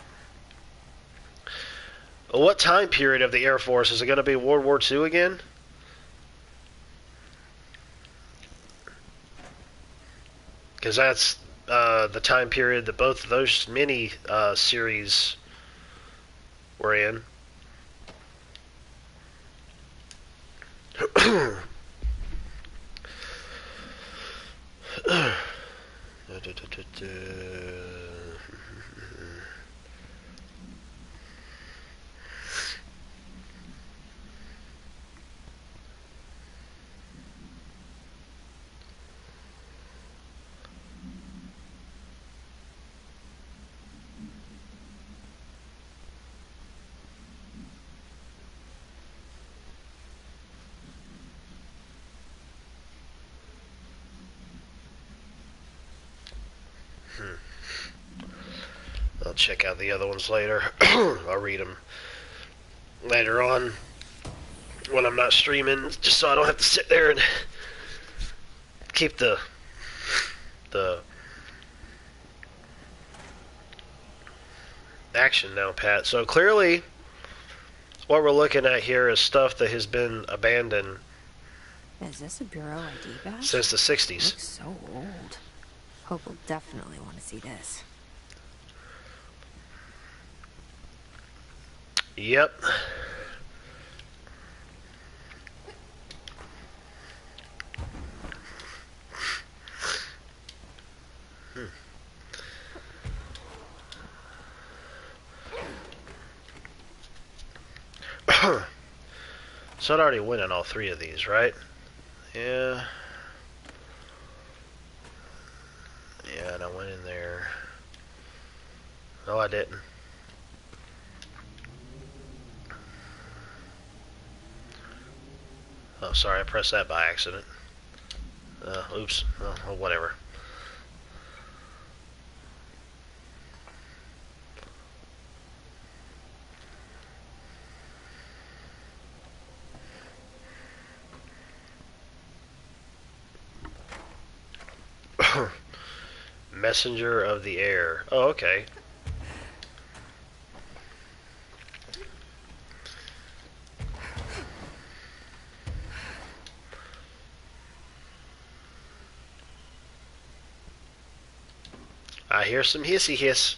What time period of the Air Force? Is it going to be World War II again? Because that's the time period that both of those mini series were in. I'll check out the other ones later. I'll read them later on when I'm not streaming, just so I don't have to sit there and keep the action now, Pat. So clearly what we're looking at here is stuff that has been abandoned. Is this a Bureau ID badge? Since the 60s. Looks so old. Hope will definitely want to see this. Yep. So I'd already went on all three of these, right? Yeah. Yeah, and I went in there. No, I didn't. Oh, sorry, I pressed that by accident. Oops. Oh, whatever. Messenger of the Air. Oh, okay. I hear some hissy hiss.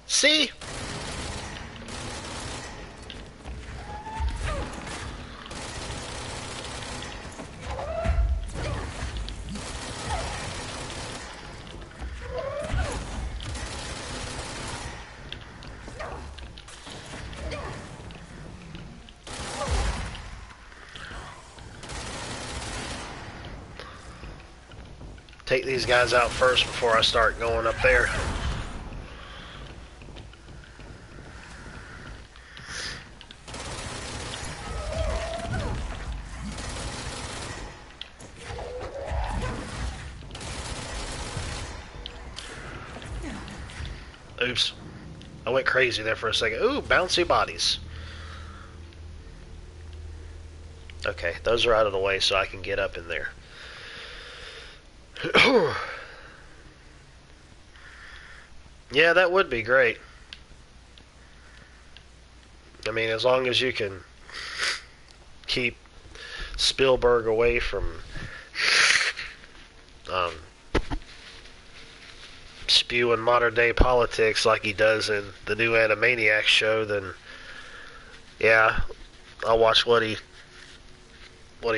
See? take these guys out first before I start going up there. Oops. I went crazy there for a second. Ooh, bouncy bodies. Okay, those are out of the way so I can get up in there. Yeah, that would be great. I mean, as long as you can keep Spielberg away from spewing modern day politics like he does in the new Animaniacs show, then yeah, I'll watch what he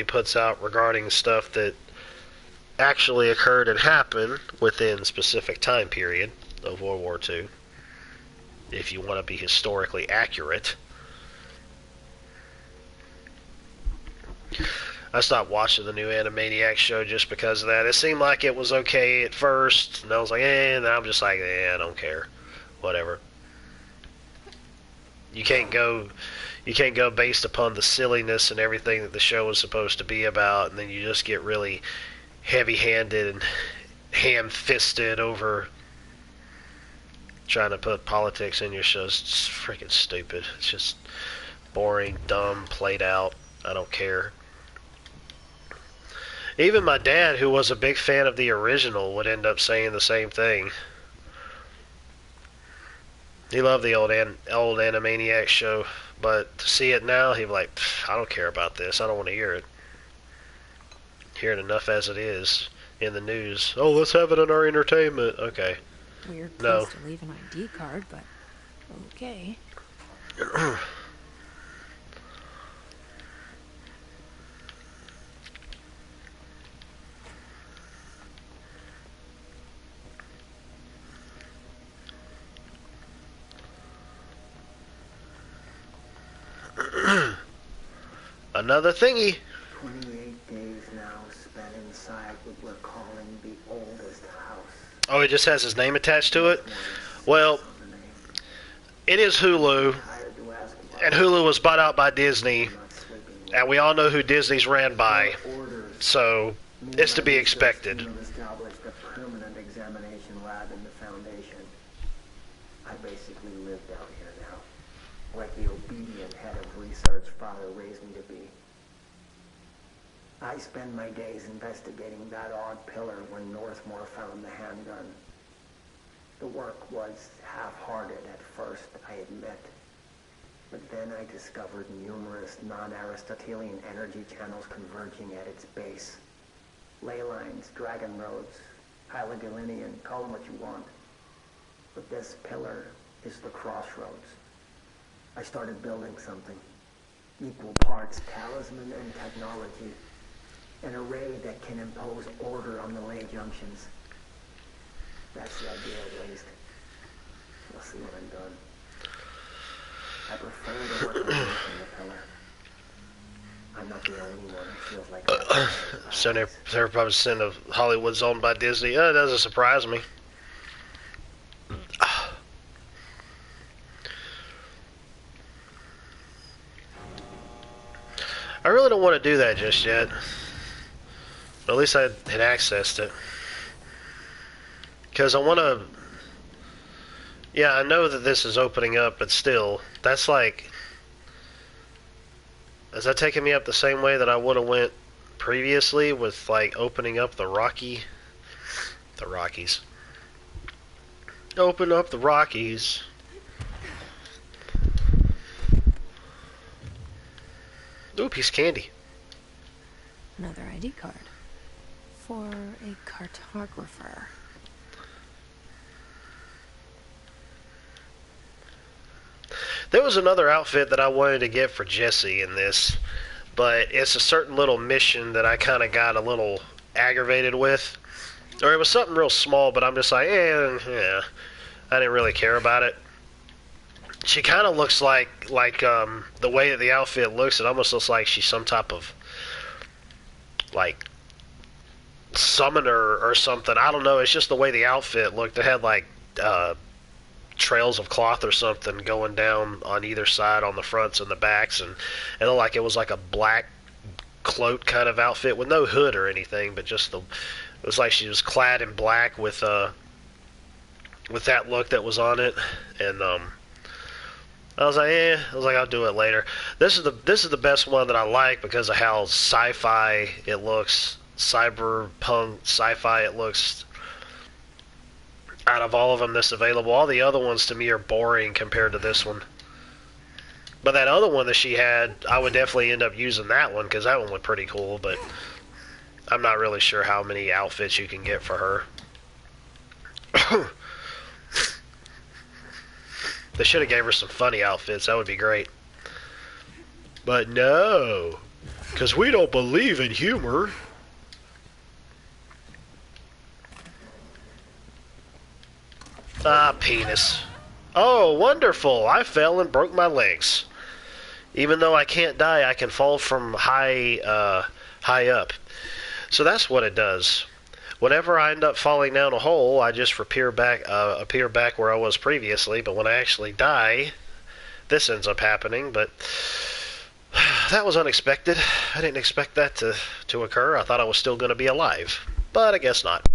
puts out regarding stuff that actually occurred and happened within a specific time period of World War II, if you want to be historically accurate. I stopped watching the new Animaniacs show just because of that. It seemed like it was okay at first, and I was like, and I'm just like, I don't care. Whatever. You can't go based upon the silliness and everything that the show was supposed to be about, and then you just get really heavy-handed and ham-fisted over trying to put politics in your shows. It's freaking stupid. It's just boring, dumb, played out. I don't care. Even my dad, who was a big fan of the original, would end up saying the same thing. He loved the old Animaniacs show, but to see it now, he'd be like, I don't care about this. I don't want to hear it. Hear it enough as it is in the news. Oh, let's have it in our entertainment. Okay. Weird place to leave an ID card, but okay. Another thingy. 28 days now spent inside what we're calling the oldest house. Oh, it just has his name attached to it? Well, it is Hulu, and Hulu was bought out by Disney, and we all know who Disney's ran by, so it's to be expected. Established a permanent examination lab in the Foundation. I basically live down here now, like the obedient head of research father raised me to be. I spend my days investigating that odd pillar when Northmore found the handgun. The work was half-hearted at first, I admit. But then I discovered numerous non-Aristotelian energy channels converging at its base. Ley lines, dragon roads, Hyligalinean, call them what you want. But this pillar is the crossroads. I started building something. Equal parts talisman and technology. An array that can impose order on the ley junctions. That's the idea, at least. You'll see when I'm done. I prefer to work away from the pillar. I'm not the only one who feels like So they're probably saying of Hollywood's owned by Disney. It doesn't surprise me. I really don't want to do that just yet. But at least I had accessed it. Because I want to... Yeah, I know that this is opening up, but still, that's like... Is that taking me up the same way that I would have went previously with, like, opening up the Rockies? Open up the Rockies. Ooh, piece of candy. Another ID card. For a cartographer. There was another outfit that I wanted to get for Jesse in this, but it's a certain little mission that I kind of got a little aggravated with. Or it was something real small, but I'm just like, yeah, I didn't really care about it. She kind of looks like the way that the outfit looks, it almost looks like she's some type of, like, summoner or something. I don't know. It's just the way the outfit looked. It had like trails of cloth or something going down on either side on the fronts and the backs, and it looked like it was like a black cloak kind of outfit with no hood or anything, but just it was like she was clad in black with that look that was on it, and I was like, I'll do it later. This is the best one that I like because of how sci-fi it looks, cyberpunk sci-fi it looks. Out of all of them that's available, all the other ones to me are boring compared to this one. But that other one that she had, I would definitely end up using that one because that one looked pretty cool. But I'm not really sure how many outfits you can get for her. They should have gave her some funny outfits. That would be great. But no, because we don't believe in humor. Ah, penis. Oh, wonderful. I fell and broke my legs. Even though I can't die, I can fall from high up. So that's what it does. Whenever I end up falling down a hole, I just appear back where I was previously. But when I actually die, this ends up happening. But that was unexpected. I didn't expect that to occur. I thought I was still going to be alive. But I guess not.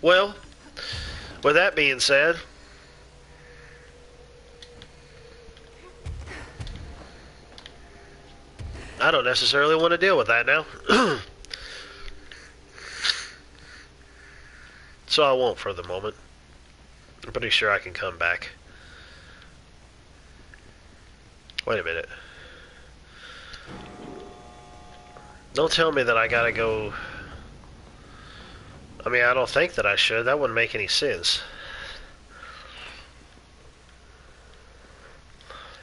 Well, with that being said, I don't necessarily want to deal with that now. So I won't for the moment. I'm pretty sure I can come back. Wait a minute. Don't tell me that I gotta go... I mean, I don't think that I should. That wouldn't make any sense.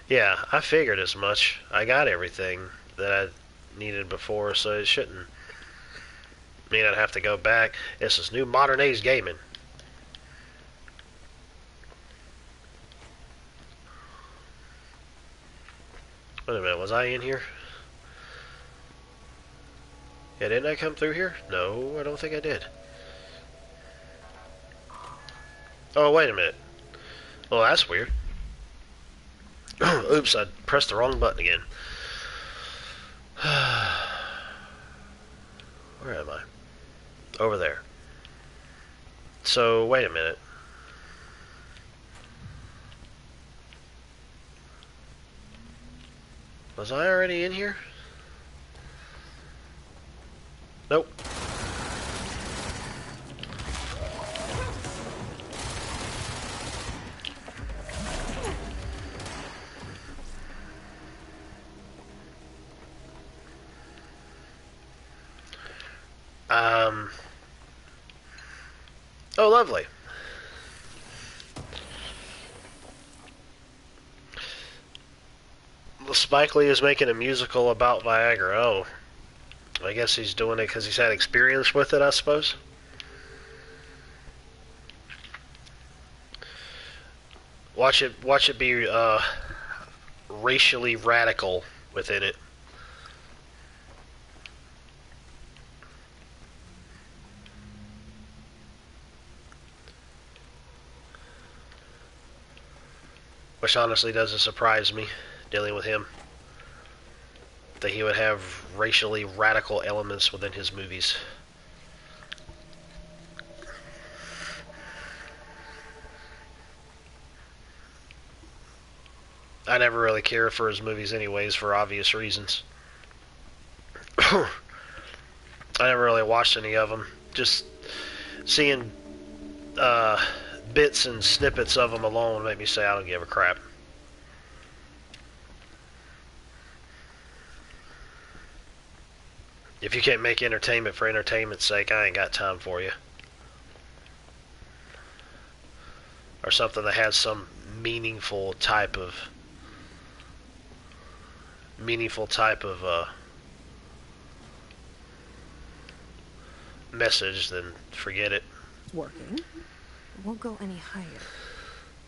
Yeah, I figured as much. I got everything that I needed before, so it shouldn't mean I'd have to go back. This is new modern age gaming. Wait a minute, was I in here? Yeah, didn't I come through here? No, I don't think I did. Oh, wait a minute. Well, that's weird. Oops, I pressed the wrong button again. Where am I? Over there. So, wait a minute. Was I already in here? Nope. Oh, lovely. Spike Lee is making a musical about Viagra. Oh. I guess he's doing it because he's had experience with it, I suppose. Watch it be racially radical within it. Which honestly doesn't surprise me, dealing with him. That he would have racially radical elements within his movies. I never really cared for his movies anyways, for obvious reasons. I never really watched any of them. Just seeing bits and snippets of them alone made me say I don't give a crap. If you can't make entertainment for entertainment's sake, I ain't got time for you. or something that has some meaningful type of message, then forget it. It's working. It won't go any higher.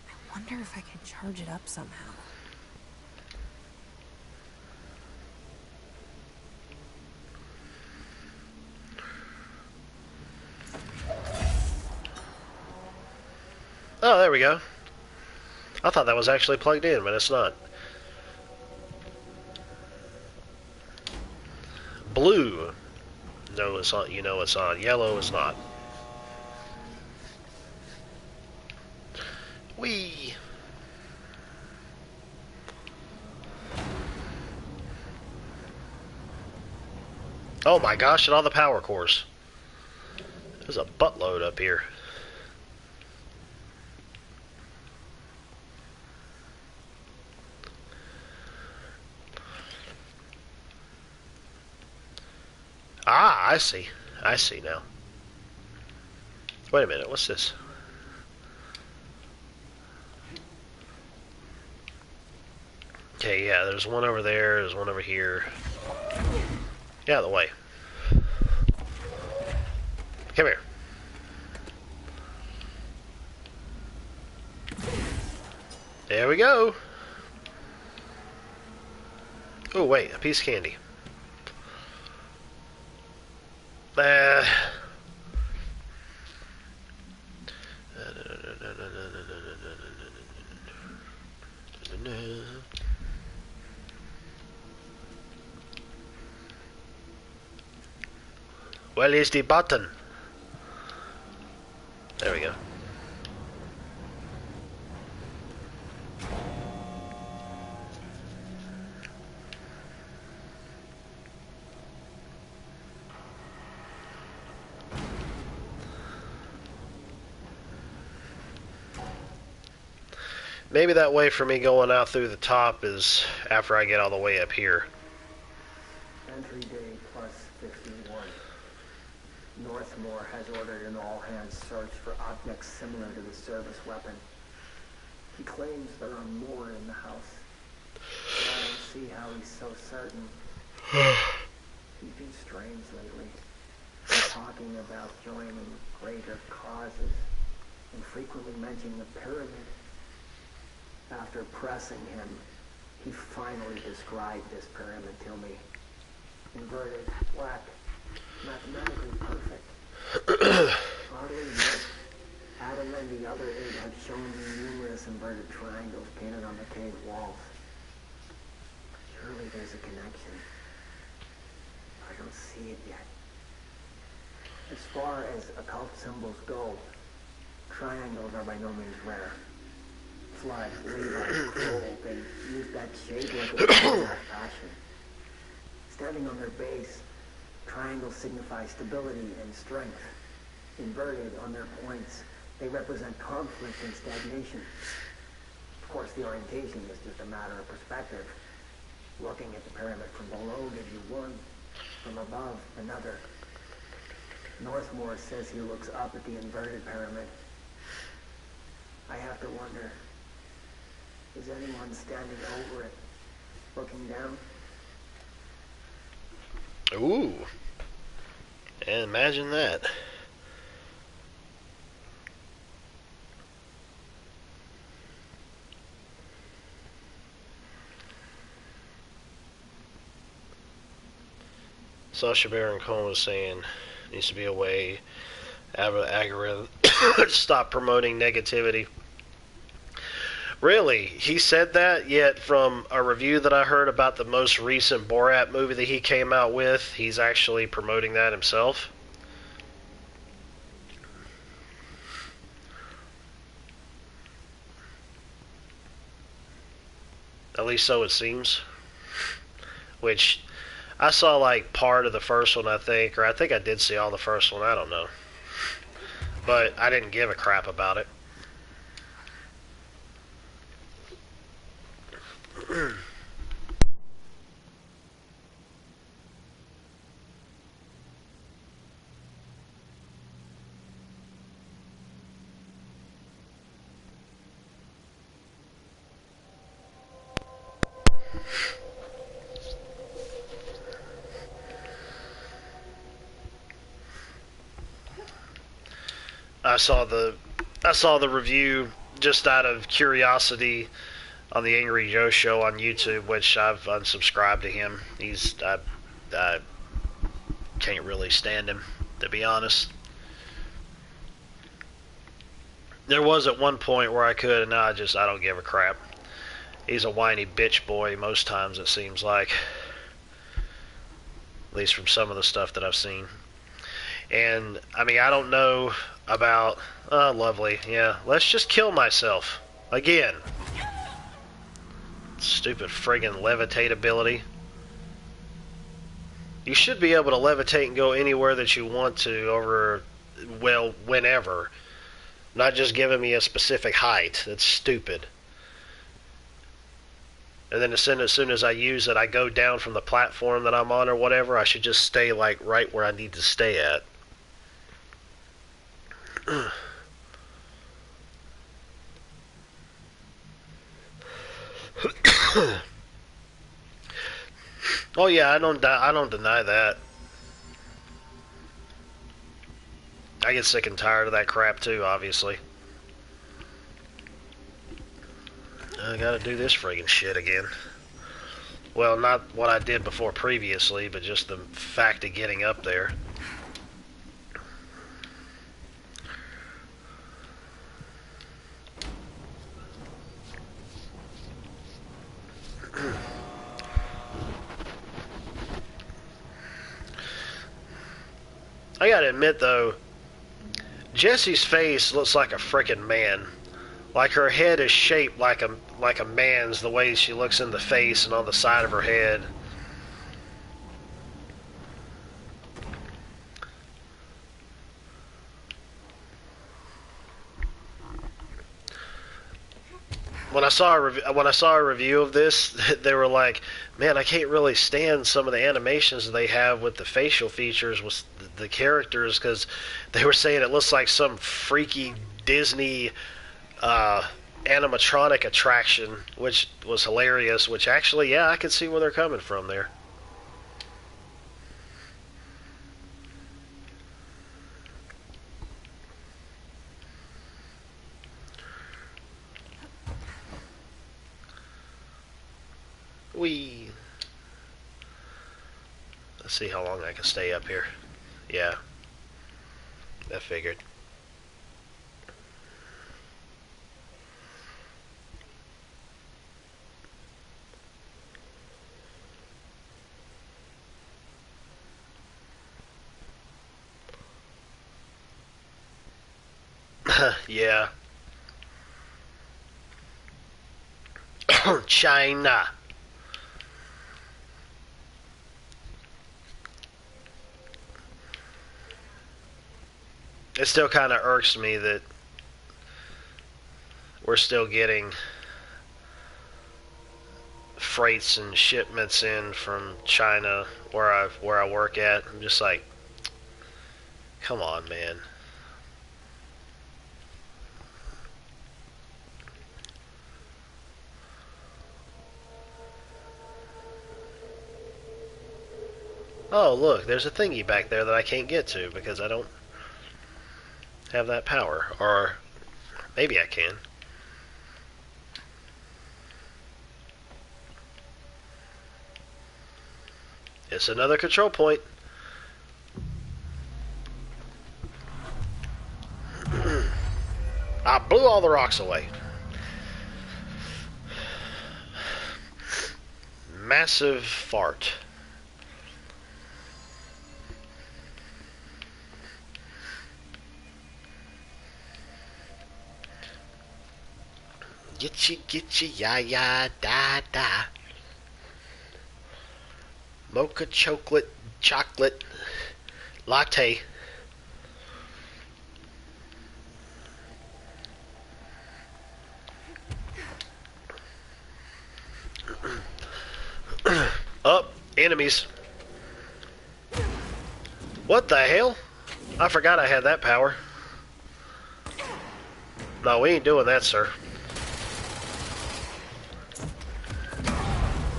I wonder if I can charge it up somehow. Oh, there we go. I thought that was actually plugged in, but it's not. Blue. No, it's on. You know it's on. Yellow is not. Whee! Oh my gosh, and all the power cores. There's a buttload up here. Ah, I see. I see now. Wait a minute, what's this? Okay, yeah, there's one over there, there's one over here. Get out of the way. Come here. There we go. Oh, wait, a piece of candy. Where is the button? There we go. Maybe that way for me going out through the top is after I get all the way up here. Entry day plus 51. Northmore has ordered an all-hands search for objects similar to the service weapon. He claims there are more in the house. I don't see how he's so certain. He's been strange lately. Talking about joining greater causes and frequently mentioning the pyramid. After pressing him, he finally described this pyramid to me. Inverted, black, mathematically perfect. Oddly enough, Adam and the other 8 had shown me numerous inverted triangles painted on the cave walls. Surely there's a connection. I don't see it yet. As far as occult symbols go, triangles are by no means rare. Flood, Levi, Kroll, they use that shape like a fashion. Standing on their base, triangles signify stability and strength. Inverted on their points, they represent conflict and stagnation. Of course, the orientation is just a matter of perspective. Looking at the pyramid from below gives you one, from above another. Northmore says he looks up at the inverted pyramid. I have to wonder, is anyone standing over it, looking down? Ooh. And imagine that. Sacha Baron Cohen was saying needs to be a way algorithm stop promoting negativity. Really? He said that, yet from a review that I heard about the most recent Borat movie that he came out with, he's actually promoting that himself? At least so it seems. Which, I saw like part of the first one, I think, or I think I did see all the first one, I don't know. But I didn't give a crap about it. I saw the review just out of curiosity on the Angry Joe show on YouTube, which I've unsubscribed to him. I can't really stand him, to be honest. There was at one point where I could, and now I don't give a crap. He's a whiny bitch boy most times, it seems like. At least from some of the stuff that I've seen. And, I mean, I don't know about... Oh, lovely. Yeah, let's just kill myself. Again. Stupid friggin' levitate ability. You should be able to levitate and go anywhere that you want to over, well, whenever. Not just giving me a specific height. That's stupid. And then as soon as I use it, I go down from the platform that I'm on or whatever. I should just stay, like, right where I need to stay at. Oh yeah, I don't deny that. I get sick and tired of that crap too, obviously. I gotta do this friggin' shit again. Well, not what I did before previously, but just the fact of getting up there. I gotta admit though, Jessie's face looks like a frickin' man. Like her head is shaped like a man's, the way she looks in the face and on the side of her head. When I saw a review of this, they were like, "Man, I can't really stand some of the animations they have with the facial features with the characters," because they were saying it looks like some freaky Disney animatronic attraction, which was hilarious. Which actually, yeah, I can see where they're coming from there. Let's see how long I can stay up here. Yeah, I figured. Yeah. China. It still kind of irks me that we're still getting freights and shipments in from China where I work at. I'm just like, come on, man. Oh, look, there's a thingy back there that I can't get to because I don't have that power. Or maybe I can. It's another control point. I blew all the rocks away. Massive fart. Getcha, ya, ya, da, da. Mocha chocolate latte. Oh, enemies. What the hell? I forgot I had that power. No, we ain't doing that, sir.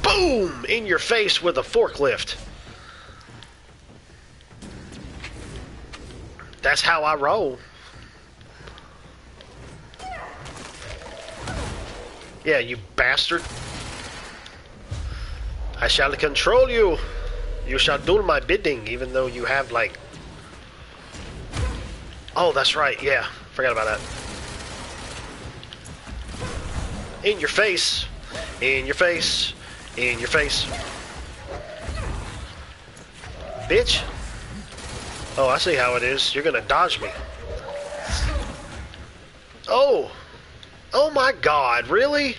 Boom! In your face with a forklift. That's how I roll. Yeah, you bastard. I shall control you. You shall do my bidding, even though you have, like... Oh, that's right, yeah. Forgot about that. In your face. In your face. In your face. Bitch. Oh, I see how it is. You're gonna dodge me. Oh! Oh my god, really?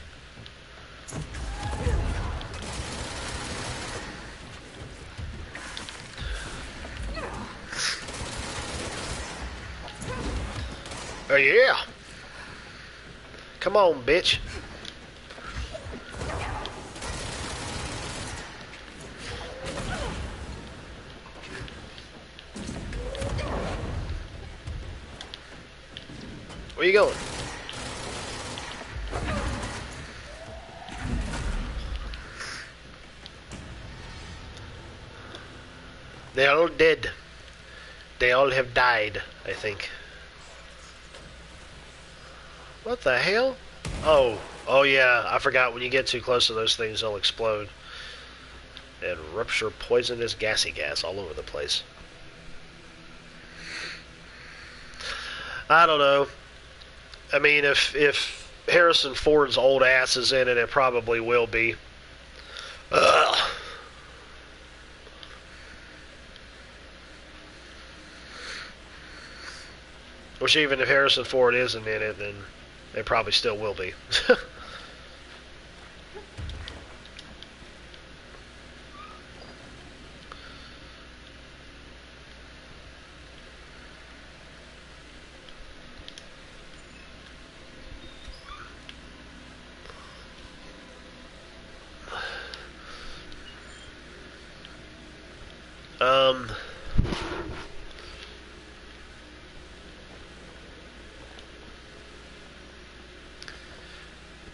Oh yeah! Come on, bitch. Where you going? They're all dead. They all have died, I think. What the hell? Oh, oh yeah, I forgot when you get too close to those things, they'll explode. And rupture poisonous gassy gas all over the place. I don't know. I mean, if Harrison Ford's old ass is in it, it probably will be. Ugh. Which even if Harrison Ford isn't in it, then they probably still will be.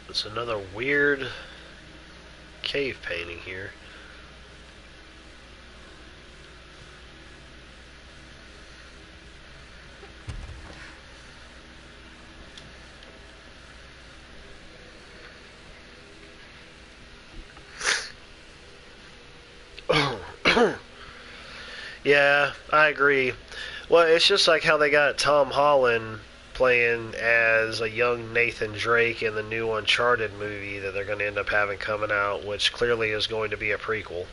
It's another weird cave painting here. Yeah, I agree. Well, it's just like how they got Tom Holland playing as a young Nathan Drake in the new Uncharted movie that they're going to end up having coming out, which clearly is going to be a prequel.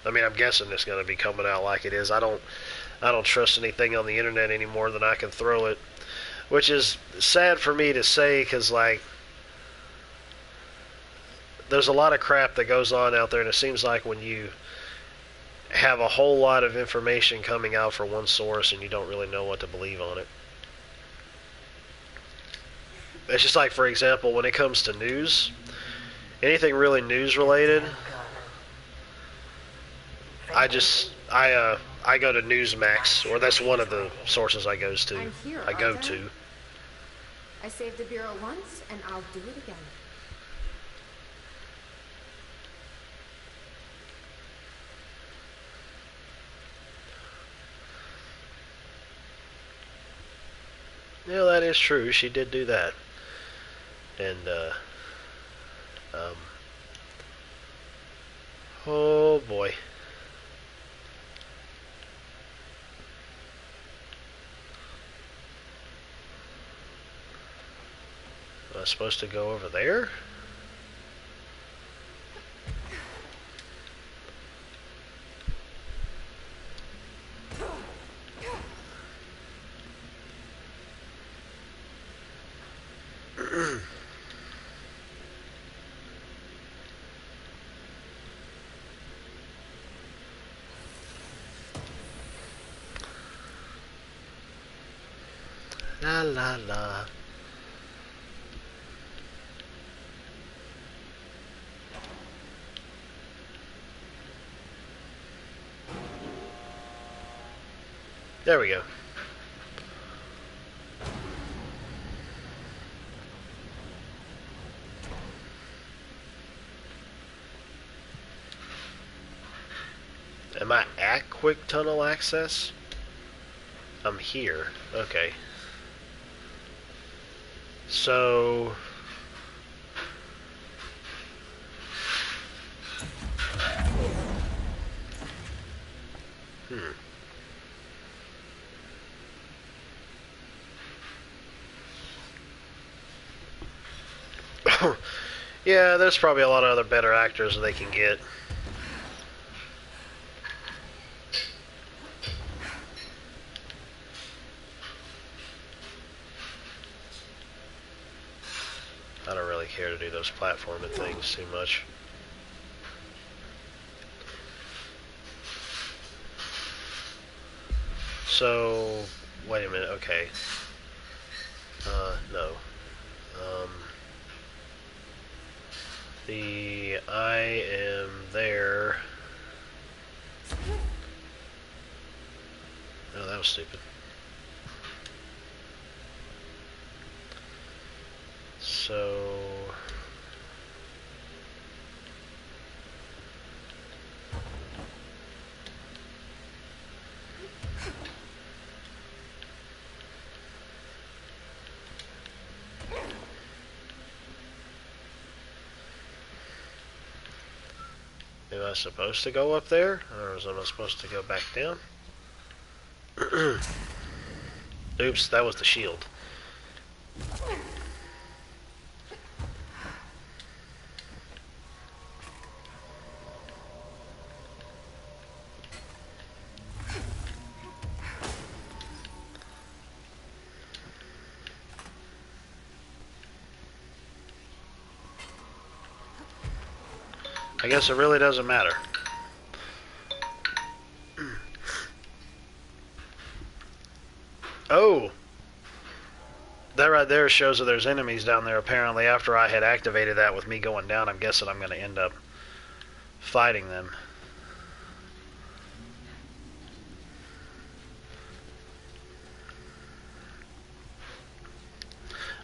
I mean, I'm guessing it's going to be coming out like it is. I don't trust anything on the internet any more than I can throw it, which is sad for me to say because, like, there's a lot of crap that goes on out there, and it seems like when you have a whole lot of information coming out for one source and you don't really know what to believe on it. It's just like, for example, when it comes to news, anything really news related, I go to Newsmax, or that's one of the sources I go to. I'm here, I go aren't I? to. I saved the Bureau once, and I'll do it again. Yeah, that is true. She did do that. And, oh boy. Am I supposed to go over there? La la la. There we go. Am I at quick tunnel access? I'm here. Okay. So... Yeah, there's probably a lot of other better actors they can get. I don't really care to do those platforming things too much. So, wait a minute, okay. No. I am there. Oh, that was stupid. So... Am I supposed to go up there? Or was I supposed to go back down? Oops, that was the shield. I guess it really doesn't matter. Oh! That right there shows that there's enemies down there apparently. After I had activated that with me going down, I'm guessing I'm going to end up fighting them.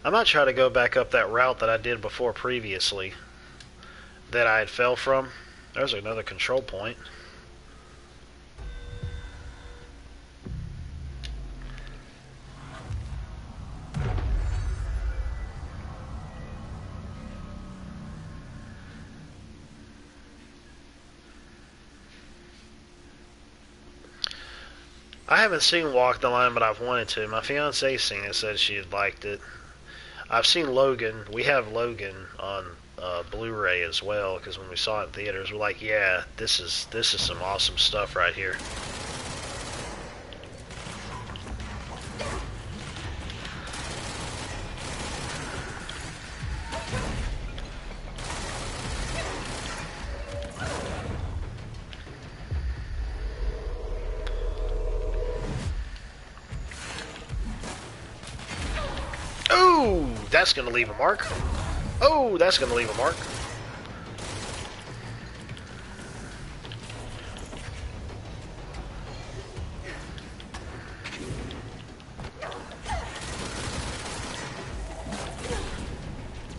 I might try to go back up that route that I did before previously, that I had fell from. There's another control point. I haven't seen Walk the Line, but I've wanted to. My fiance's seen it, said she had liked it. I've seen Logan. We have Logan on Blu-ray as well, because when we saw it in theaters, we're like, yeah, this is some awesome stuff right here. Oh, that's going to leave a mark. Oh, that's going to leave a mark.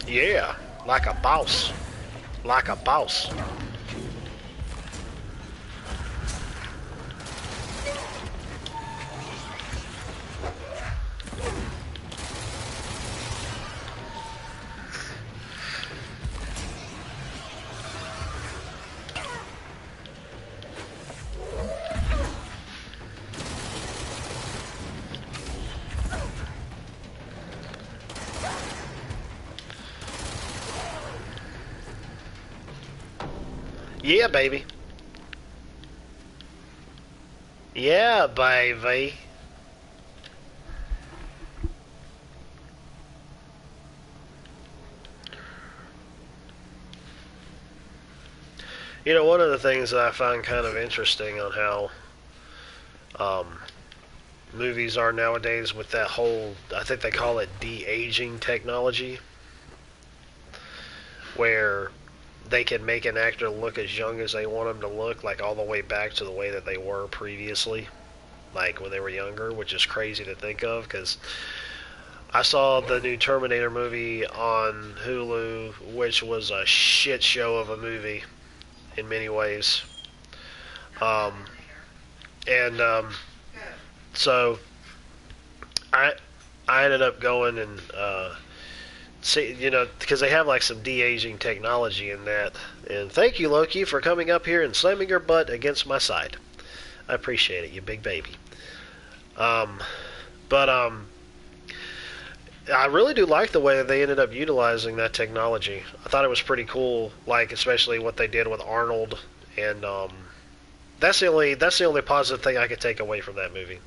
Yeah, like a boss. Like a boss. Yeah, baby. Yeah, baby. You know, one of the things that I find kind of interesting on how movies are nowadays with that whole, I think they call it de-aging technology, where they can make an actor look as young as they want them to look, like all the way back to the way that they were previously, like when they were younger, which is crazy to think of, because I saw the new Terminator movie on Hulu, which was a shit show of a movie in many ways. So I ended up going and see, you know, because they have like some de-aging technology in that. And thank you, Loki, for coming up here and slamming your butt against my side. I appreciate it, you big baby. But I really do like the way that they ended up utilizing that technology. I thought it was pretty cool, like especially what they did with Arnold, and that's the only positive thing I could take away from that movie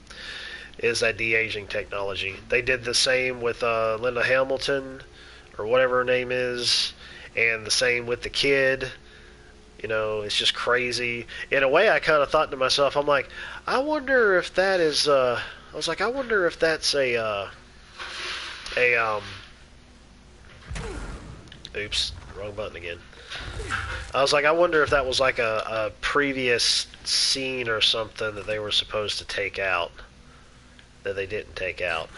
is that de-aging technology. They did the same with Linda Hamilton, or whatever her name is, and the same with the kid. You know, it's just crazy. In a way, I kind of thought to myself, I'm like, I wonder if that is. I was like, I wonder if that's oops, wrong button again. I was like, I wonder if that was like a previous scene or something that they were supposed to take out that they didn't take out.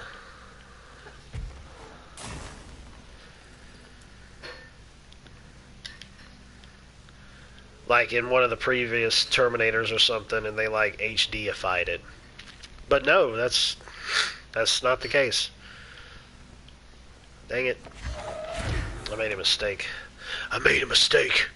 Like in one of the previous Terminators or something, and they like HD-ified it. But no, that's not the case. Dang it. I made a mistake. I made a mistake.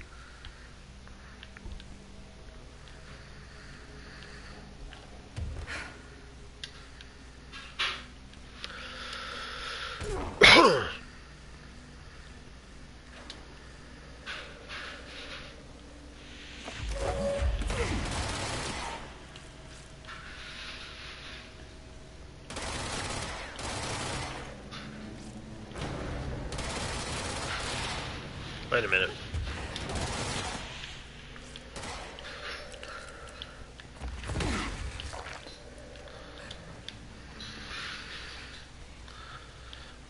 Wait a minute.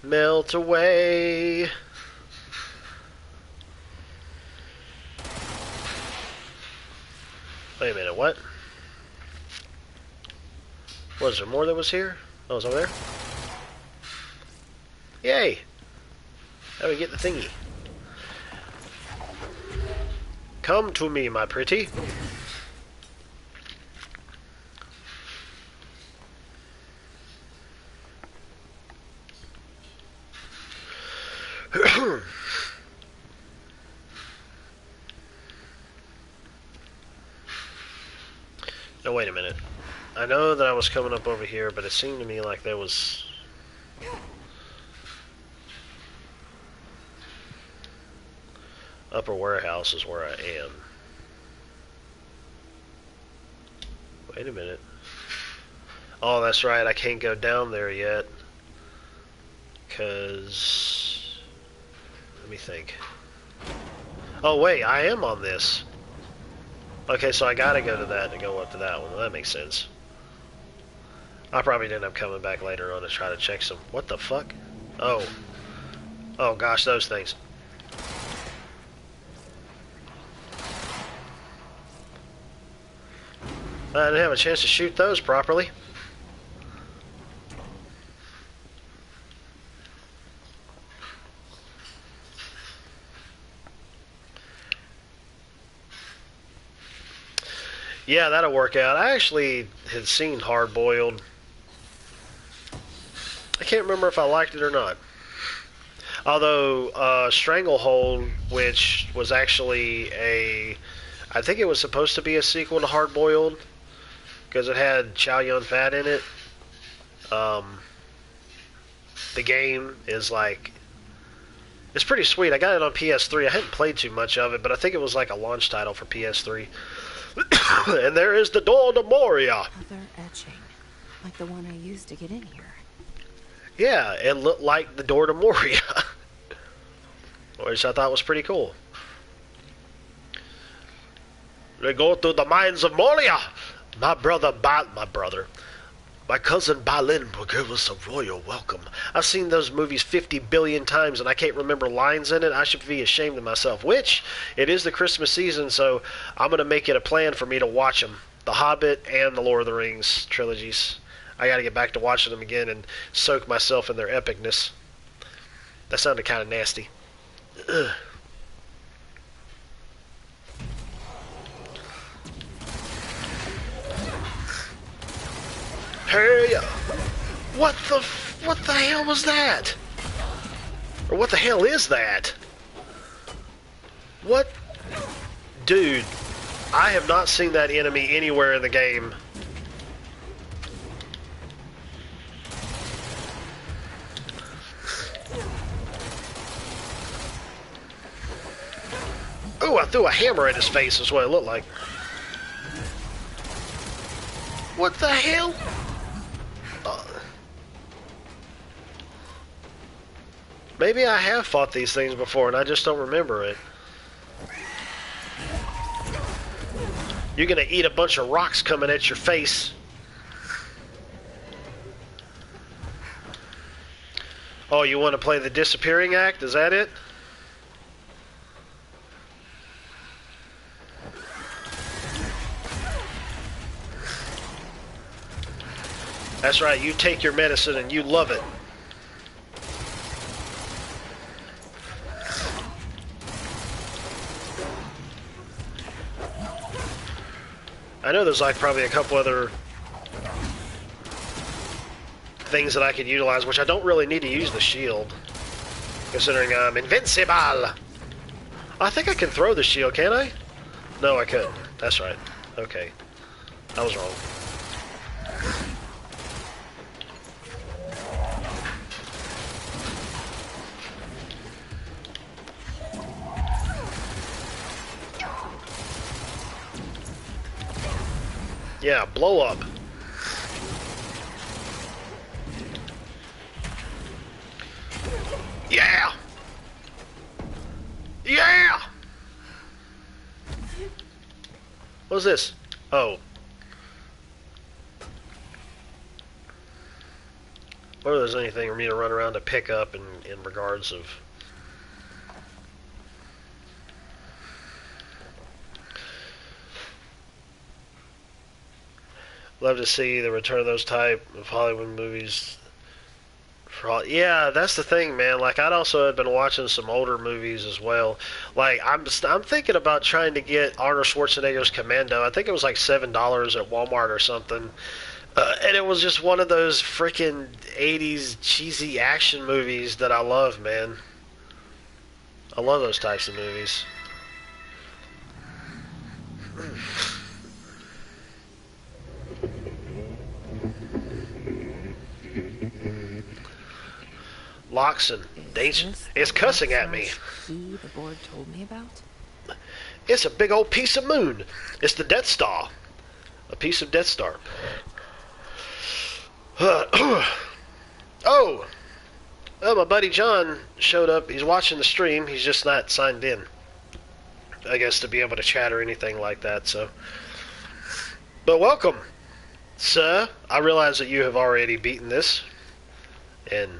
Melt away. Wait a minute, what? Was there more that was here? Oh, it's over there? Yay! How do we get the thingy? Come to me, my pretty. No, wait a minute. I know that I was coming up over here, but it seemed to me like there was... Upper warehouse is where I am. Wait a minute. Oh, that's right. I can't go down there yet. Because... Let me think. Oh, wait. I am on this. Okay, so I gotta go to that to go up to that one. Well, that makes sense. I'll probably end up coming back later on to try to check some... What the fuck? Oh. Oh, gosh, those things. I didn't have a chance to shoot those properly. Yeah, that'll work out. I actually had seen Hard Boiled. I can't remember if I liked it or not. Although Stranglehold, which was actually I think it was supposed to be a sequel to Hard Boiled, because it had Chow Yun-Fat in it. The game is like, it's pretty sweet. I got it on PS3. I hadn't played too much of it, but I think it was like a launch title for PS3. And there is the door to Moria. Another etching, like the one I used to get in here. Yeah, it looked like the door to Moria, which I thought was pretty cool. They go to the mines of Moria. My cousin Balin will give us a royal welcome. I've seen those movies 50 billion times and I can't remember lines in it. I should be ashamed of myself. Which, it is the Christmas season, so I'm going to make it a plan for me to watch them. The Hobbit and the Lord of the Rings trilogies. I got to get back to watching them again and soak myself in their epicness. That sounded kind of nasty. Ugh. Hey, what the hell was that? Or what the hell is that? What? Dude, I have not seen that enemy anywhere in the game. Oh, I threw a hammer at his face is what it looked like. What the hell? Maybe I have fought these things before and I just don't remember it. You're gonna eat a bunch of rocks coming at your face. Oh, you want to play the disappearing act? Is that it? That's right, you take your medicine and you love it. I know there's like probably a couple other things that I could utilize, which I don't really need to use the shield, considering I'm invincible. I think I can throw the shield, can I? No, I couldn't. That's right. Okay. I was wrong. Yeah, blow up. Yeah! Yeah! What's this? Oh. Whether there's anything for me to run around to pick up in regards of... Love to see the return of those type of Hollywood movies. Yeah, that's the thing, man. Like, I'd also had been watching some older movies as well. Like, I'm thinking about trying to get Arnold Schwarzenegger's Commando. I think it was like $7 at Walmart or something. And it was just one of those freaking 80s cheesy action movies that I love, man. I love those types of movies. Loxon, it's cussing at me. Key the board told me about? It's a big old piece of moon. It's the Death Star. A piece of Death Star. Oh, my buddy John showed up. He's watching the stream. He's just not signed in, I guess, to be able to chat or anything like that. So, but welcome, sir. I realize that you have already beaten this and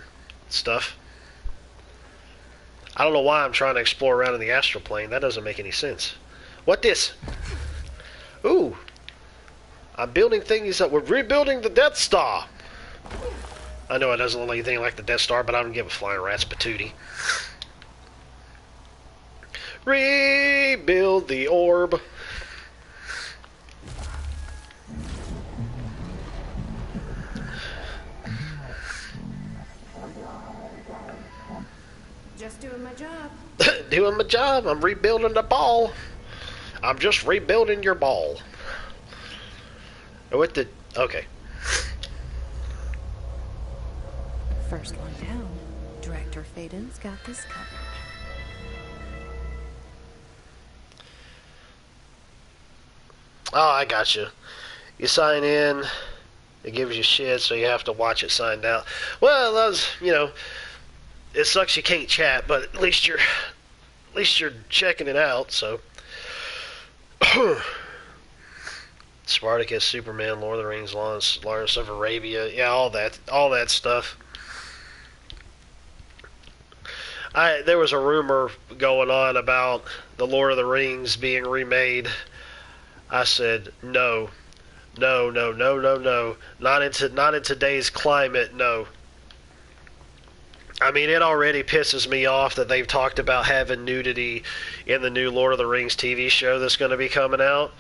stuff. I don't know why I'm trying to explore around in the astral plane. That doesn't make any sense. What this? Ooh. I'm building things that we're rebuilding the Death Star. I know it doesn't look anything like the Death Star, but I don't give a flying rat's patootie. Rebuild the orb. Just doing my job. Doing my job. I'm rebuilding the ball. I'm just rebuilding your ball. What the... Okay. First one down. Director Faden's got this covered. Oh, I got you. You sign in, it gives you shit, so you have to watch it signed out. Well, that was, you know, it sucks you can't chat, but at least you're checking it out. So, Spartacus, Superman, Lord of the Rings, Lawrence of Arabia, yeah, all that stuff. There was a rumor going on about the Lord of the Rings being remade. I said no, not in today's climate. No. I mean, it already pisses me off that they've talked about having nudity in the new Lord of the Rings TV show that's going to be coming out.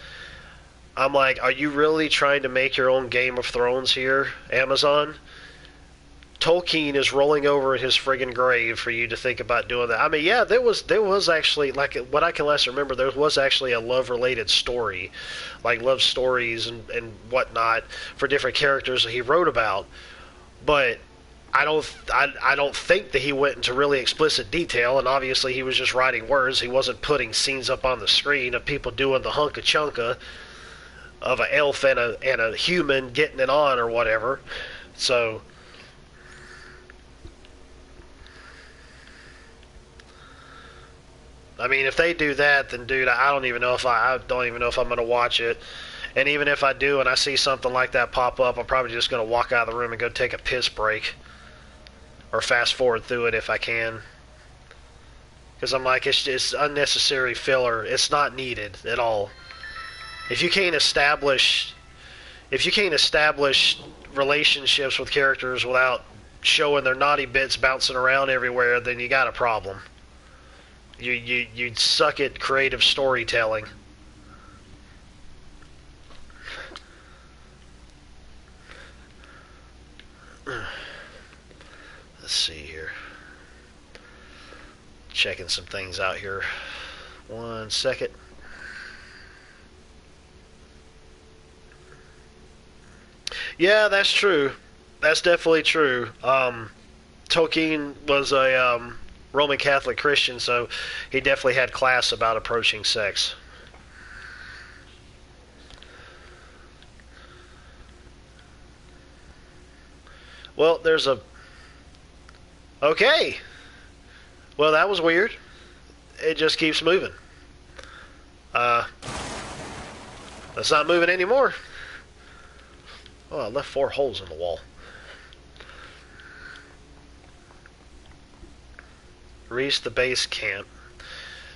I'm like, are you really trying to make your own Game of Thrones here, Amazon? Tolkien is rolling over in his friggin' grave for you to think about doing that. I mean, yeah, there was actually, like, what I can last remember, there was actually a love-related story, like love stories and whatnot for different characters that he wrote about. But I don't think that he went into really explicit detail, and obviously he was just writing words. He wasn't putting scenes up on the screen of people doing the hunka chunka of an elf and a human getting it on or whatever. So, I mean, if they do that, then dude, I don't even know if I'm going to watch it. And even if I do and I see something like that pop up, I'm probably just going to walk out of the room and go take a piss break. Or fast forward through it if I can. Because I'm like, it's unnecessary filler. It's not needed at all. If you can't establish relationships with characters without showing their naughty bits bouncing around everywhere, then you got a problem. You suck at creative storytelling. Let's see here. Checking some things out here. 1 second. Yeah, that's true. That's definitely true. Tolkien was a Roman Catholic Christian, so he definitely had class about approaching sex. Well, there's a... Okay. Well, that was weird. It just keeps moving. It's not moving anymore. Oh, I left 4 holes in the wall. Reach the base camp.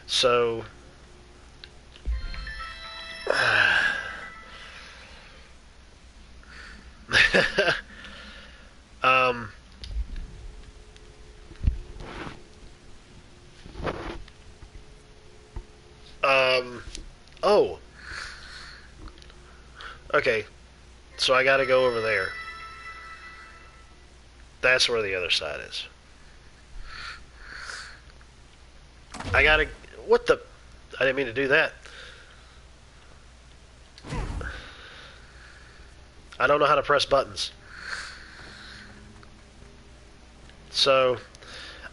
So... Oh. Okay. So I gotta go over there. That's where the other side is. I gotta... What the... I didn't mean to do that. I don't know how to press buttons. So,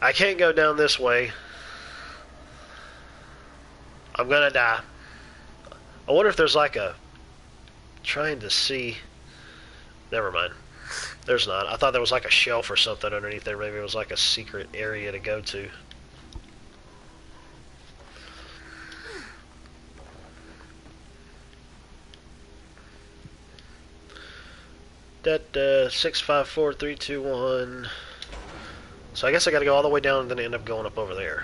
I can't go down this way. I'm gonna die. I wonder if there's like a... Trying to see... Never mind. There's not. I thought there was like a shelf or something underneath there. Maybe it was like a secret area to go to. That 6, 5, 4, 3, 2, 1. So I guess I got to go all the way down and then end up going up over there.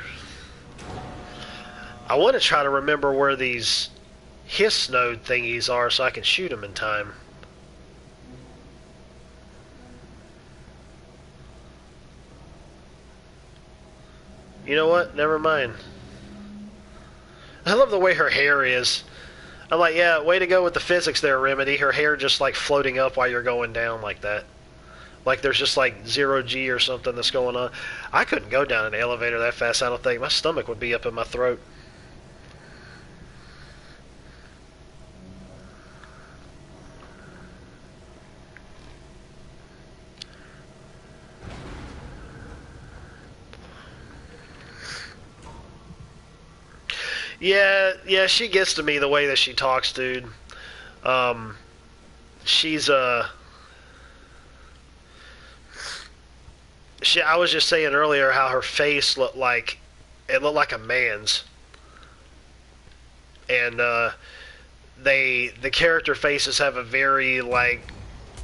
I want to try to remember where these hiss node thingies are so I can shoot them in time. You know what? Never mind. I love the way her hair is. I'm like, yeah, way to go with the physics there, Remedy. Her hair just like floating up while you're going down like that. Like there's just like 0G or something that's going on. I couldn't go down an elevator that fast, I don't think. My stomach would be up in my throat. Yeah, she gets to me the way that she talks, dude. She's I was just saying earlier how her face looked like a man's, and the character faces have a very like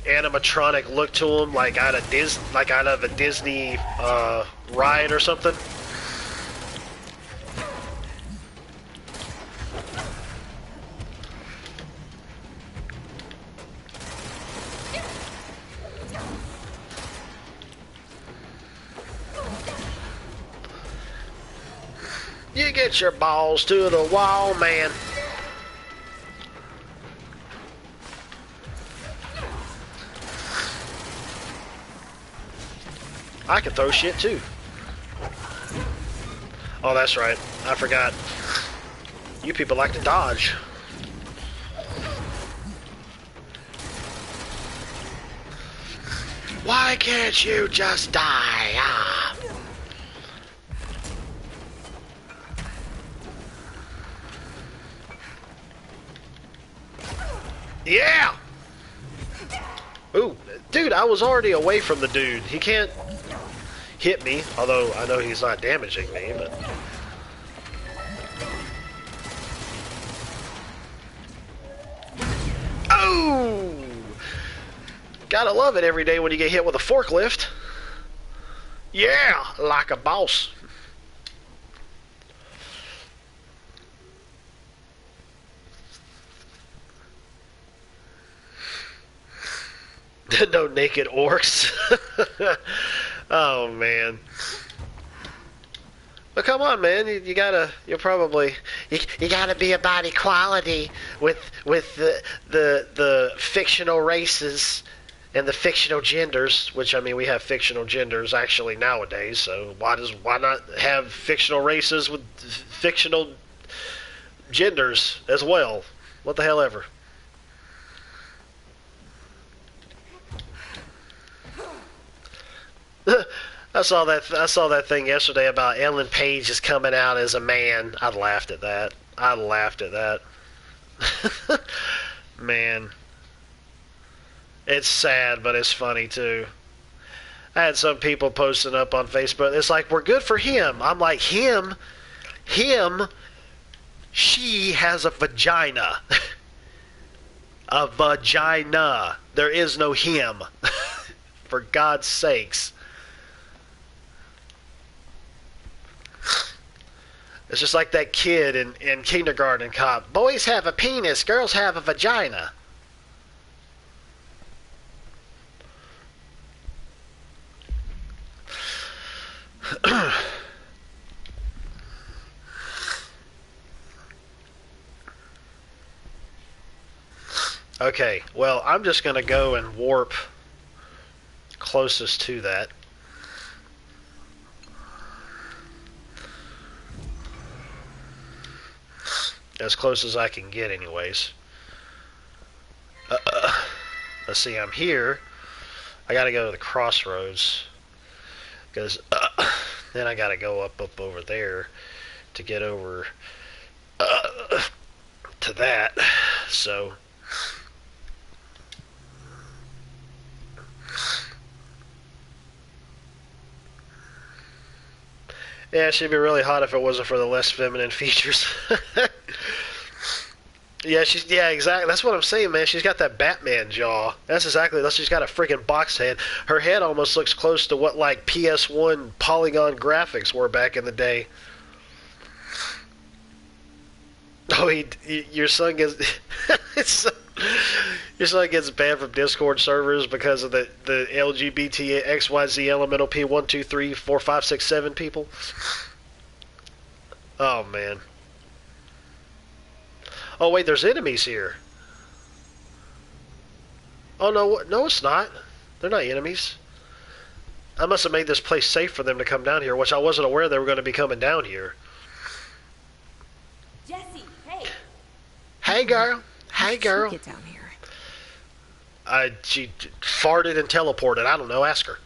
animatronic look to them, like out of a Disney ride or something. You get your balls to the wall, man. I can throw shit too. Oh, that's right. I forgot. You people like to dodge. Why can't you just die? Ah. Yeah! Ooh, dude, I was already away from the dude. He can't hit me, although I know he's not damaging me, but... Oh! Gotta love it every day when you get hit with a forklift. Yeah, like a boss. No naked orcs. Oh man. But come on, man, you gotta be about equality with the fictional races and the fictional genders, which I mean we have fictional genders actually nowadays, so why not have fictional races with fictional genders as well? What the hell ever. I saw that thing yesterday about Ellen Page is coming out as a man. I laughed at that. Man. It's sad, but it's funny too. I had some people posting up on Facebook. It's like, we're good for him. I'm like, him, she has a vagina. A vagina. There is no him. For God's sakes. It's just like that kid in Kindergarten Cop. Boys have a penis, girls have a vagina. Okay, well, I'm just going to go and warp closest to that. As close as I can get anyways. Let's see, I'm here. I gotta go to the crossroads. Because then I gotta go up over there to get over to that. So... yeah, she'd be really hot if it wasn't for the less feminine features. Yeah, exactly. That's what I'm saying, man. She's got that Batman jaw. That's she's got a freaking box head. Her head almost looks close to what, like, PS1 polygon graphics were back in the day. Oh, your son gets... your son gets banned from Discord servers because of the LGBT XYZ elemental P1, 2, 3, 4, 5, 6, 7 people. Oh, man. Oh, wait, there's enemies here. Oh, no, it's not. They're not enemies. I must have made this place safe for them to come down here, which I wasn't aware they were going to be coming down here. Jesse, hey. Hey, girl. Hey, girl. Get down here. She farted and teleported. I don't know. Ask her.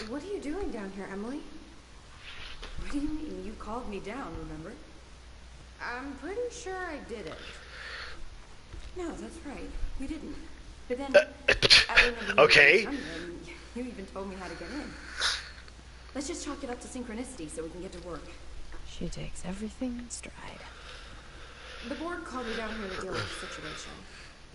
What are you doing down here, Emily? What do you mean? You called me down, remember? I'm pretty sure I didn't. No, that's right. You didn't. But then, I remember okay. You even told me how to get in. Let's just chalk it up to synchronicity so we can get to work. She takes everything in stride. The board called me down here to deal with the situation.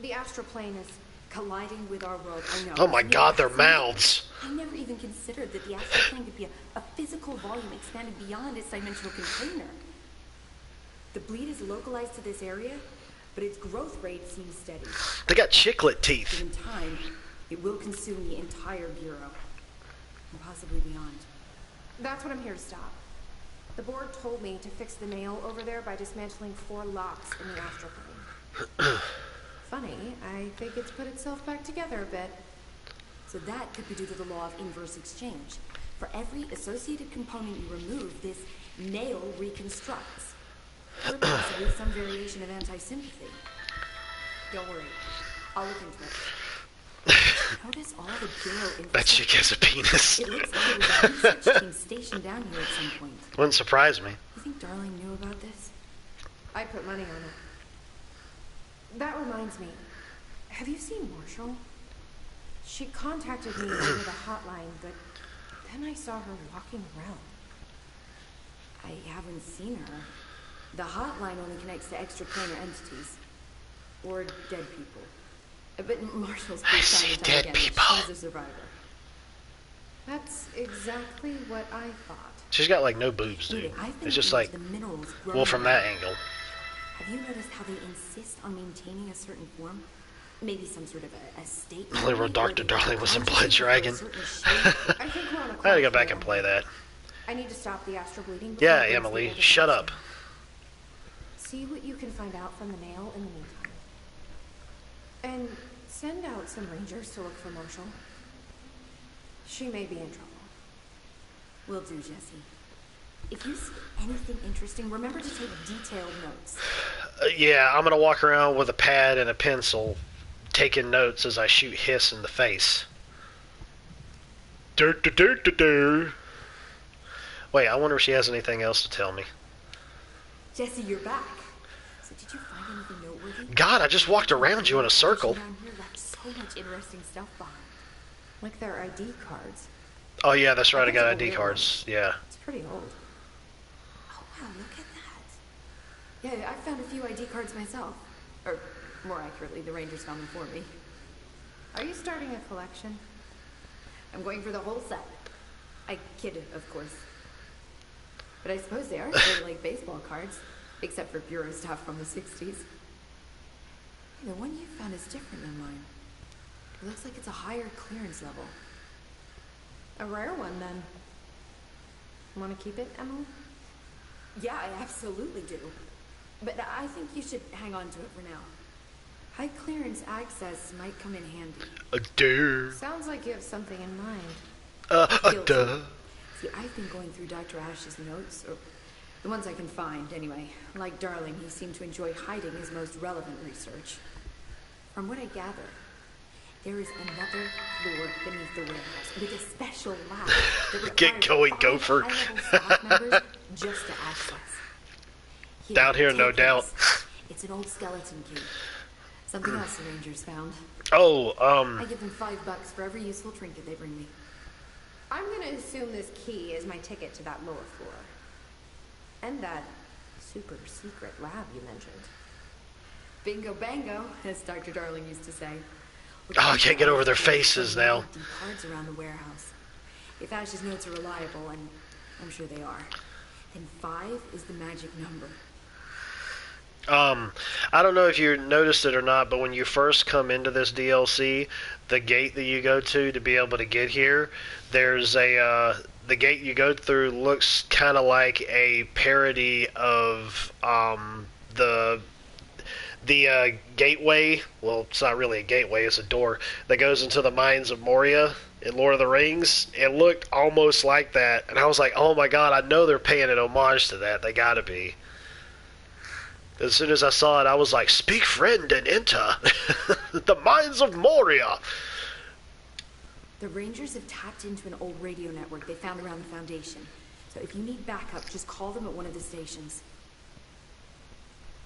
The astral plane is colliding with our world. I know. Oh my God, their mouths. I never even considered that the astral plane could be a physical volume expanded beyond its dimensional container. The bleed is localized to this area, but its growth rate seems steady. They got chiclet teeth. In time, it will consume the entire bureau, and possibly beyond. That's what I'm here to stop. The board told me to fix the nail over there by dismantling 4 locks in the astral plane. Funny, I think it's put itself back together a bit. So that could be due to the law of inverse exchange. For every associated component you remove, this nail reconstructs. Or possibly some variation of anti-sympathy. Don't worry, I'll look into it. Notice all the Bureau infrastructure. That chick has a penis. It looks like there was a research team stationed down here at some point. Wouldn't surprise me. You think Darling knew about this? I put money on it. That reminds me. Have you seen Marshall? She contacted me over the hotline, but then I saw her walking around. I haven't seen her. The hotline only connects to extraplanar entities. Or dead people. But Marshall's I see dead people. She's a survivor. That's exactly what I thought. She's got like no boobs, dude. It's just like, well, from that angle. Have you noticed how they insist on maintaining a certain form? Maybe some sort of a state. Literal Dr. Darling was a blood dragon. I think we're on a I gotta go back and play that. I need to stop the astral bleeding. Yeah, Emily, shut up. See what you can find out from the nail in the meantime. And send out some rangers to look for Marshall. She may be in trouble. Will do, Jesse. If you see anything interesting, remember to take detailed notes. Yeah, I'm gonna walk around with a pad and a pencil, taking notes as I shoot Hiss in the face. Wait, I wonder if she has anything else to tell me. Jesse, you're back. So did you find anything noteworthy? God, I just walked around you in a circle. Down here left so much interesting stuff behind. Like their ID cards. Oh yeah, that's right, I got ID cards. Yeah. It's pretty old. Oh wow, look at that. Yeah, I found a few ID cards myself. Or, more accurately, the Rangers found them for me. Are you starting a collection? I'm going for the whole set. I kid, of course. But I suppose they are sort of like baseball cards, except for Bureau stuff from the 60s. Hey, the one you found is different than mine. It looks like it's a higher clearance level. A rare one, then. Want to keep it, Emily? Yeah, I absolutely do. But I think you should hang on to it for now. High clearance access might come in handy. Sounds like you have something in mind. Duh. See, I've been going through Dr. Ash's notes, or the ones I can find, anyway. Like Darling, he seemed to enjoy hiding his most relevant research. From what I gather, there is another floor beneath the warehouse with a special lab that Get going, Gopher. high-level staff members just to access. Down here, no doubt. It's an old skeleton key. Something else the Rangers found. Oh, I give them $5 for every useful trinket they bring me. I'm gonna assume this key is my ticket to that lower floor. And that super secret lab you mentioned. Bingo bango, as Dr. Darling used to say. Oh, I can't get over their faces now. Cards around the warehouse. If Ash's notes are reliable, and I'm sure they are, then 5 is the magic number. I don't know if you noticed it or not, but when you first come into this DLC, the gate that you go to be able to get here, there's a, the gate you go through looks kind of like a parody of, the gateway. Well, it's not really a gateway, it's a door that goes into the mines of Moria in Lord of the Rings. It looked almost like that, and I was like, oh my god, I know they're paying an homage to that. They gotta be. As soon as I saw it, I was like, speak friend and enter the mines of Moria. The Rangers have tapped into an old radio network they found around the Foundation. So if you need backup, just call them at one of the stations.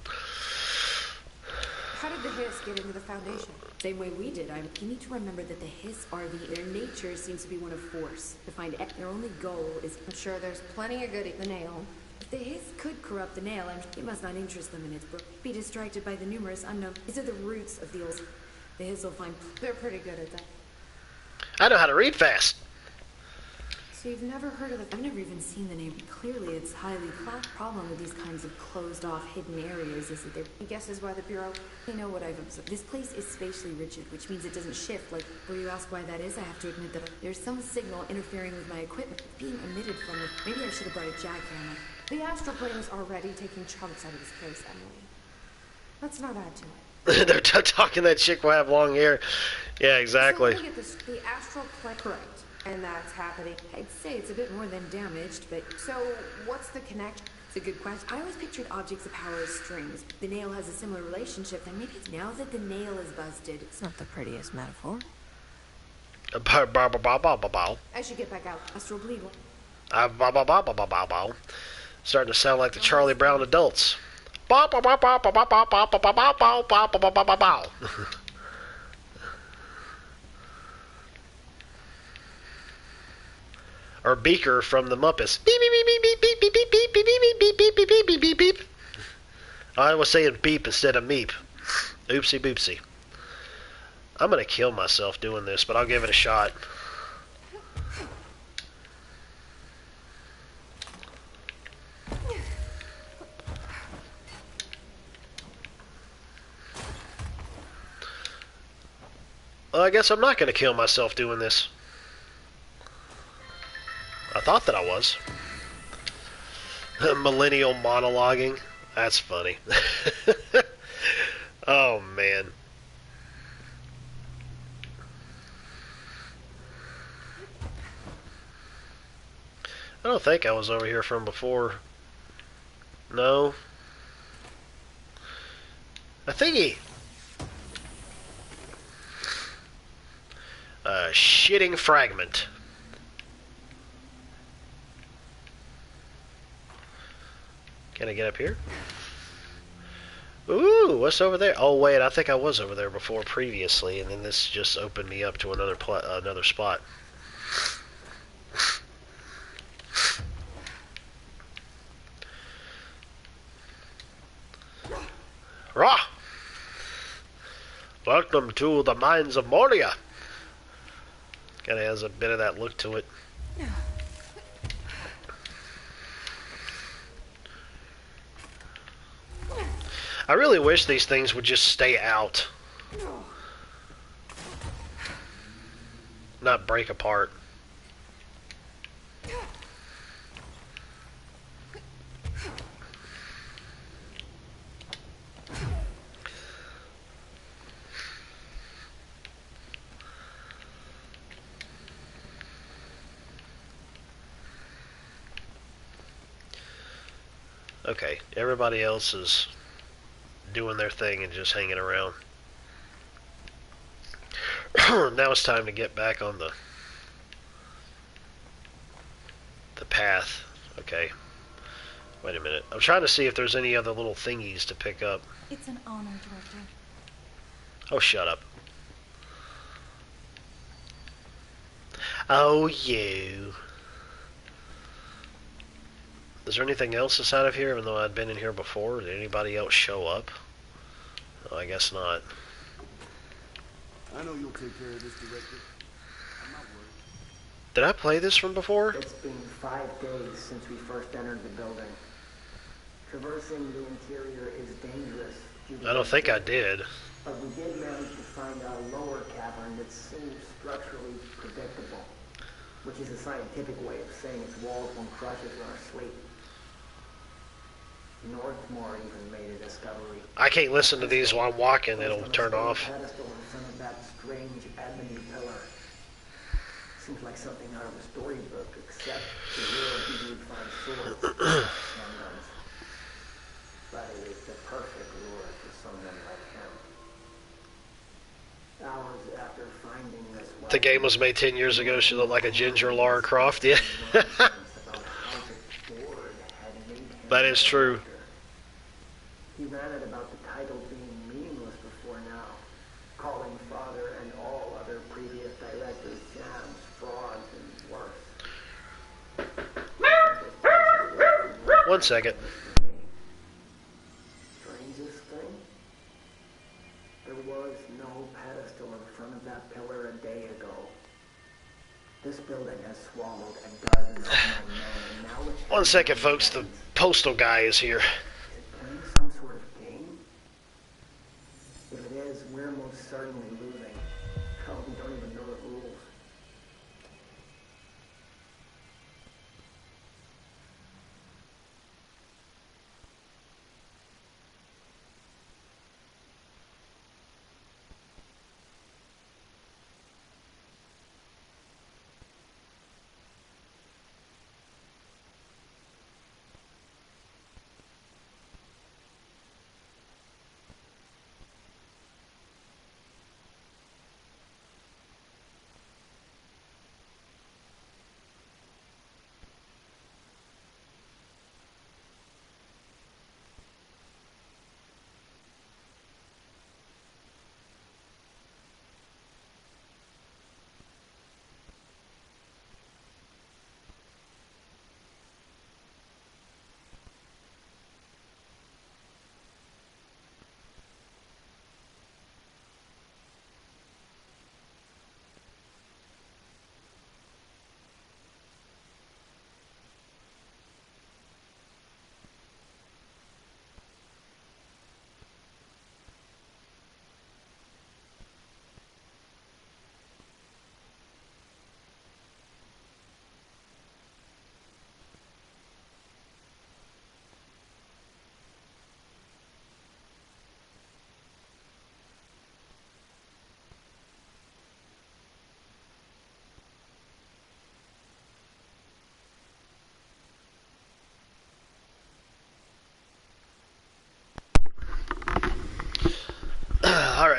How did the Hiss get into the Foundation? Same way we did. You need to remember that the Hiss are their nature seems to be one of force. To find their only goal is... I'm sure there's plenty of good at the nail. If the Hiss could corrupt the nail, it must not interest them in its book. Be distracted by the numerous unknown. These are the roots of the old... The Hiss will find... They're pretty good at that. I know how to read fast. So you've never heard of the... I've never even seen the name. Clearly, it's highly problem with these kinds of closed-off, hidden areas is that they're... He guesses why the Bureau... You know what I've observed. This place is spatially rigid, which means it doesn't shift. Like, where you ask why that is, I have to admit that there's some signal interfering with my equipment being emitted from it. Maybe I should have brought a jackhammer. The astral plane is already taking chunks out of this place, Emily. Let's not add to it. They're talking that chick will have long hair. Yeah, exactly. So let me get this. The astral plane. Correct. And that's happening. I'd say it's a bit more than damaged, but so what's the connection? It's a good question. I always pictured objects of power as strings. The nail has a similar relationship, and maybe it's now that the nail is busted. It's not the prettiest metaphor. I should get back out. Astral bleed. Starting to sound like the Charlie Brown adults. Or Beaker from the Muppets. Beep beep beep beep beep beep beep beep beep beep beep beep beep beep beep beep beep. I was saying beep instead of meep. Oopsie boopsie. I'm gonna kill myself doing this, but I'll give it a shot. Well, I guess I'm not gonna kill myself doing this. I thought that I was. Millennial monologuing. That's funny. Oh, man. I don't think I was over here from before. No. A thingy. A shitting fragment. Can I get up here? Ooh, what's over there? Oh wait, I think I was over there before previously, and then this just opened me up to another spot. Rah! Welcome to the mines of Moria. Kinda has a bit of that look to it. I really wish these things would just stay out. Not break apart. Okay, everybody else is doing their thing and just hanging around. Now it's time to get back on the path. Okay. Wait a minute. I'm trying to see if there's any other little thingies to pick up. It's an honor, Director. Oh, shut up. Oh, you. Is there anything else inside of here, even though I'd been in here before? Did anybody else show up? Oh, I guess not. I know you'll take care of this, Director. I'm not worried. Did I play this from before? It's been 5 days since we first entered the building. Traversing the interior is dangerous. I don't think I did. But we did manage to find a lower cavern that seems structurally predictable, which is a scientific way of saying its walls won't crush us in our sleep. Northmore even made a discovery. I can't listen to these while I'm walking. It'll turn off. Pedestal in front of that strange ebony pillar. Seems like something out of a storybook, except the real easily find swords and guns. But it is the perfect lure for someone like him. Hours after finding this weapon, The game was made 10 years ago. She looked like a ginger Lara Croft. Yeah. That is true. He ranted about the title being meaningless before now, calling Father and all other previous directors jams, frauds, and worse. 1 second. Strangest thing? There was no pedestal in front of that pillar a day ago. This building has swallowed a dozen of my men, and now it's... 1 second, folks. The postal guy is here. Playing some sort of game? If it is, we're most certainly losing. Hell, we don't even know the rules.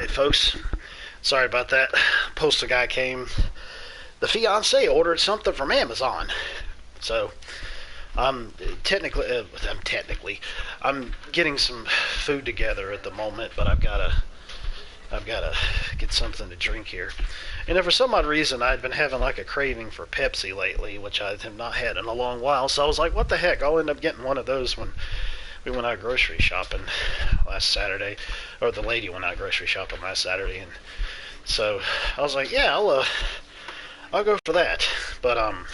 Alright, folks. Sorry about that. Postal guy came. The fiance ordered something from Amazon. So, I'm getting some food together at the moment, but I've gotta get something to drink here. And if for some odd reason I'd been having like a craving for Pepsi lately, which I have not had in a long while, so I was like, what the heck, I'll end up getting one of those when we went out grocery shopping last Saturday, or the lady went out grocery shopping last Saturday, and so I was like, yeah, I'll go for that. But I'm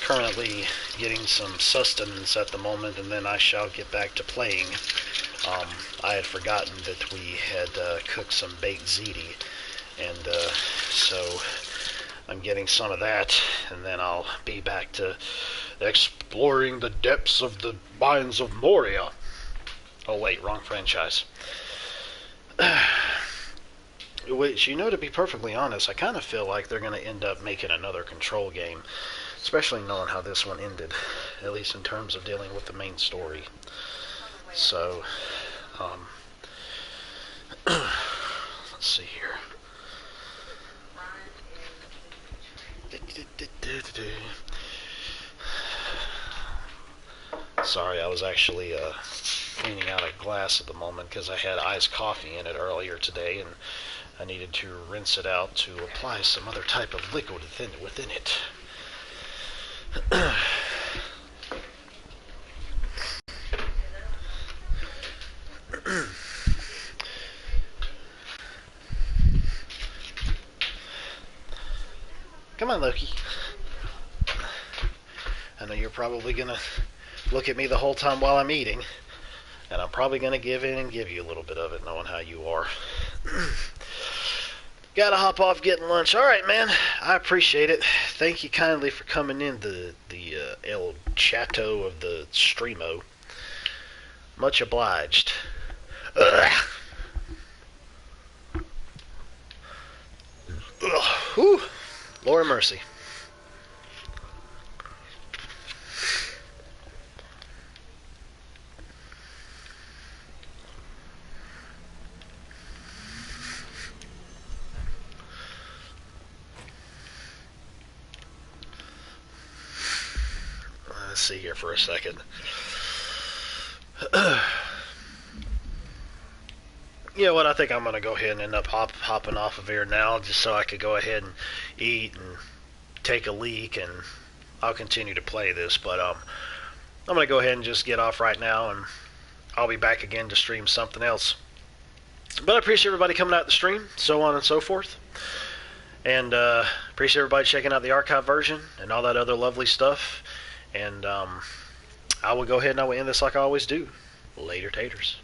currently getting some sustenance at the moment, and then I shall get back to playing. I had forgotten that we had cooked some baked ziti, and so I'm getting some of that, and then I'll be back to exploring the depths of the mines of Moria. Oh wait, wrong franchise. Which, to be perfectly honest, I kind of feel like they're going to end up making another Control game, especially knowing how this one ended, at least in terms of dealing with the main story. So, let's see here. Sorry, I was actually cleaning out a glass at the moment because I had iced coffee in it earlier today, and I needed to rinse it out to apply some other type of liquid within it. Come on, Loki. I know you're probably going to look at me the whole time while I'm eating, and I'm probably going to give in and give you a little bit of it, knowing how you are. Gotta hop off getting lunch. Alright, man. I appreciate it. Thank you kindly for coming in the El Chateau of the Streamo. Much obliged. Ugh. Ugh. Whew. Lord mercy. Let's see here for a second. You know what? I think I'm going to go ahead and end up hopping off of here now, just so I could go ahead and eat and take a leak, and I'll continue to play this. But I'm going to go ahead and just get off right now, and I'll be back again to stream something else. But I appreciate everybody coming out to stream, so on and so forth. And appreciate everybody checking out the archive version and all that other lovely stuff. And I will go ahead and I will end this like I always do. Later, taters.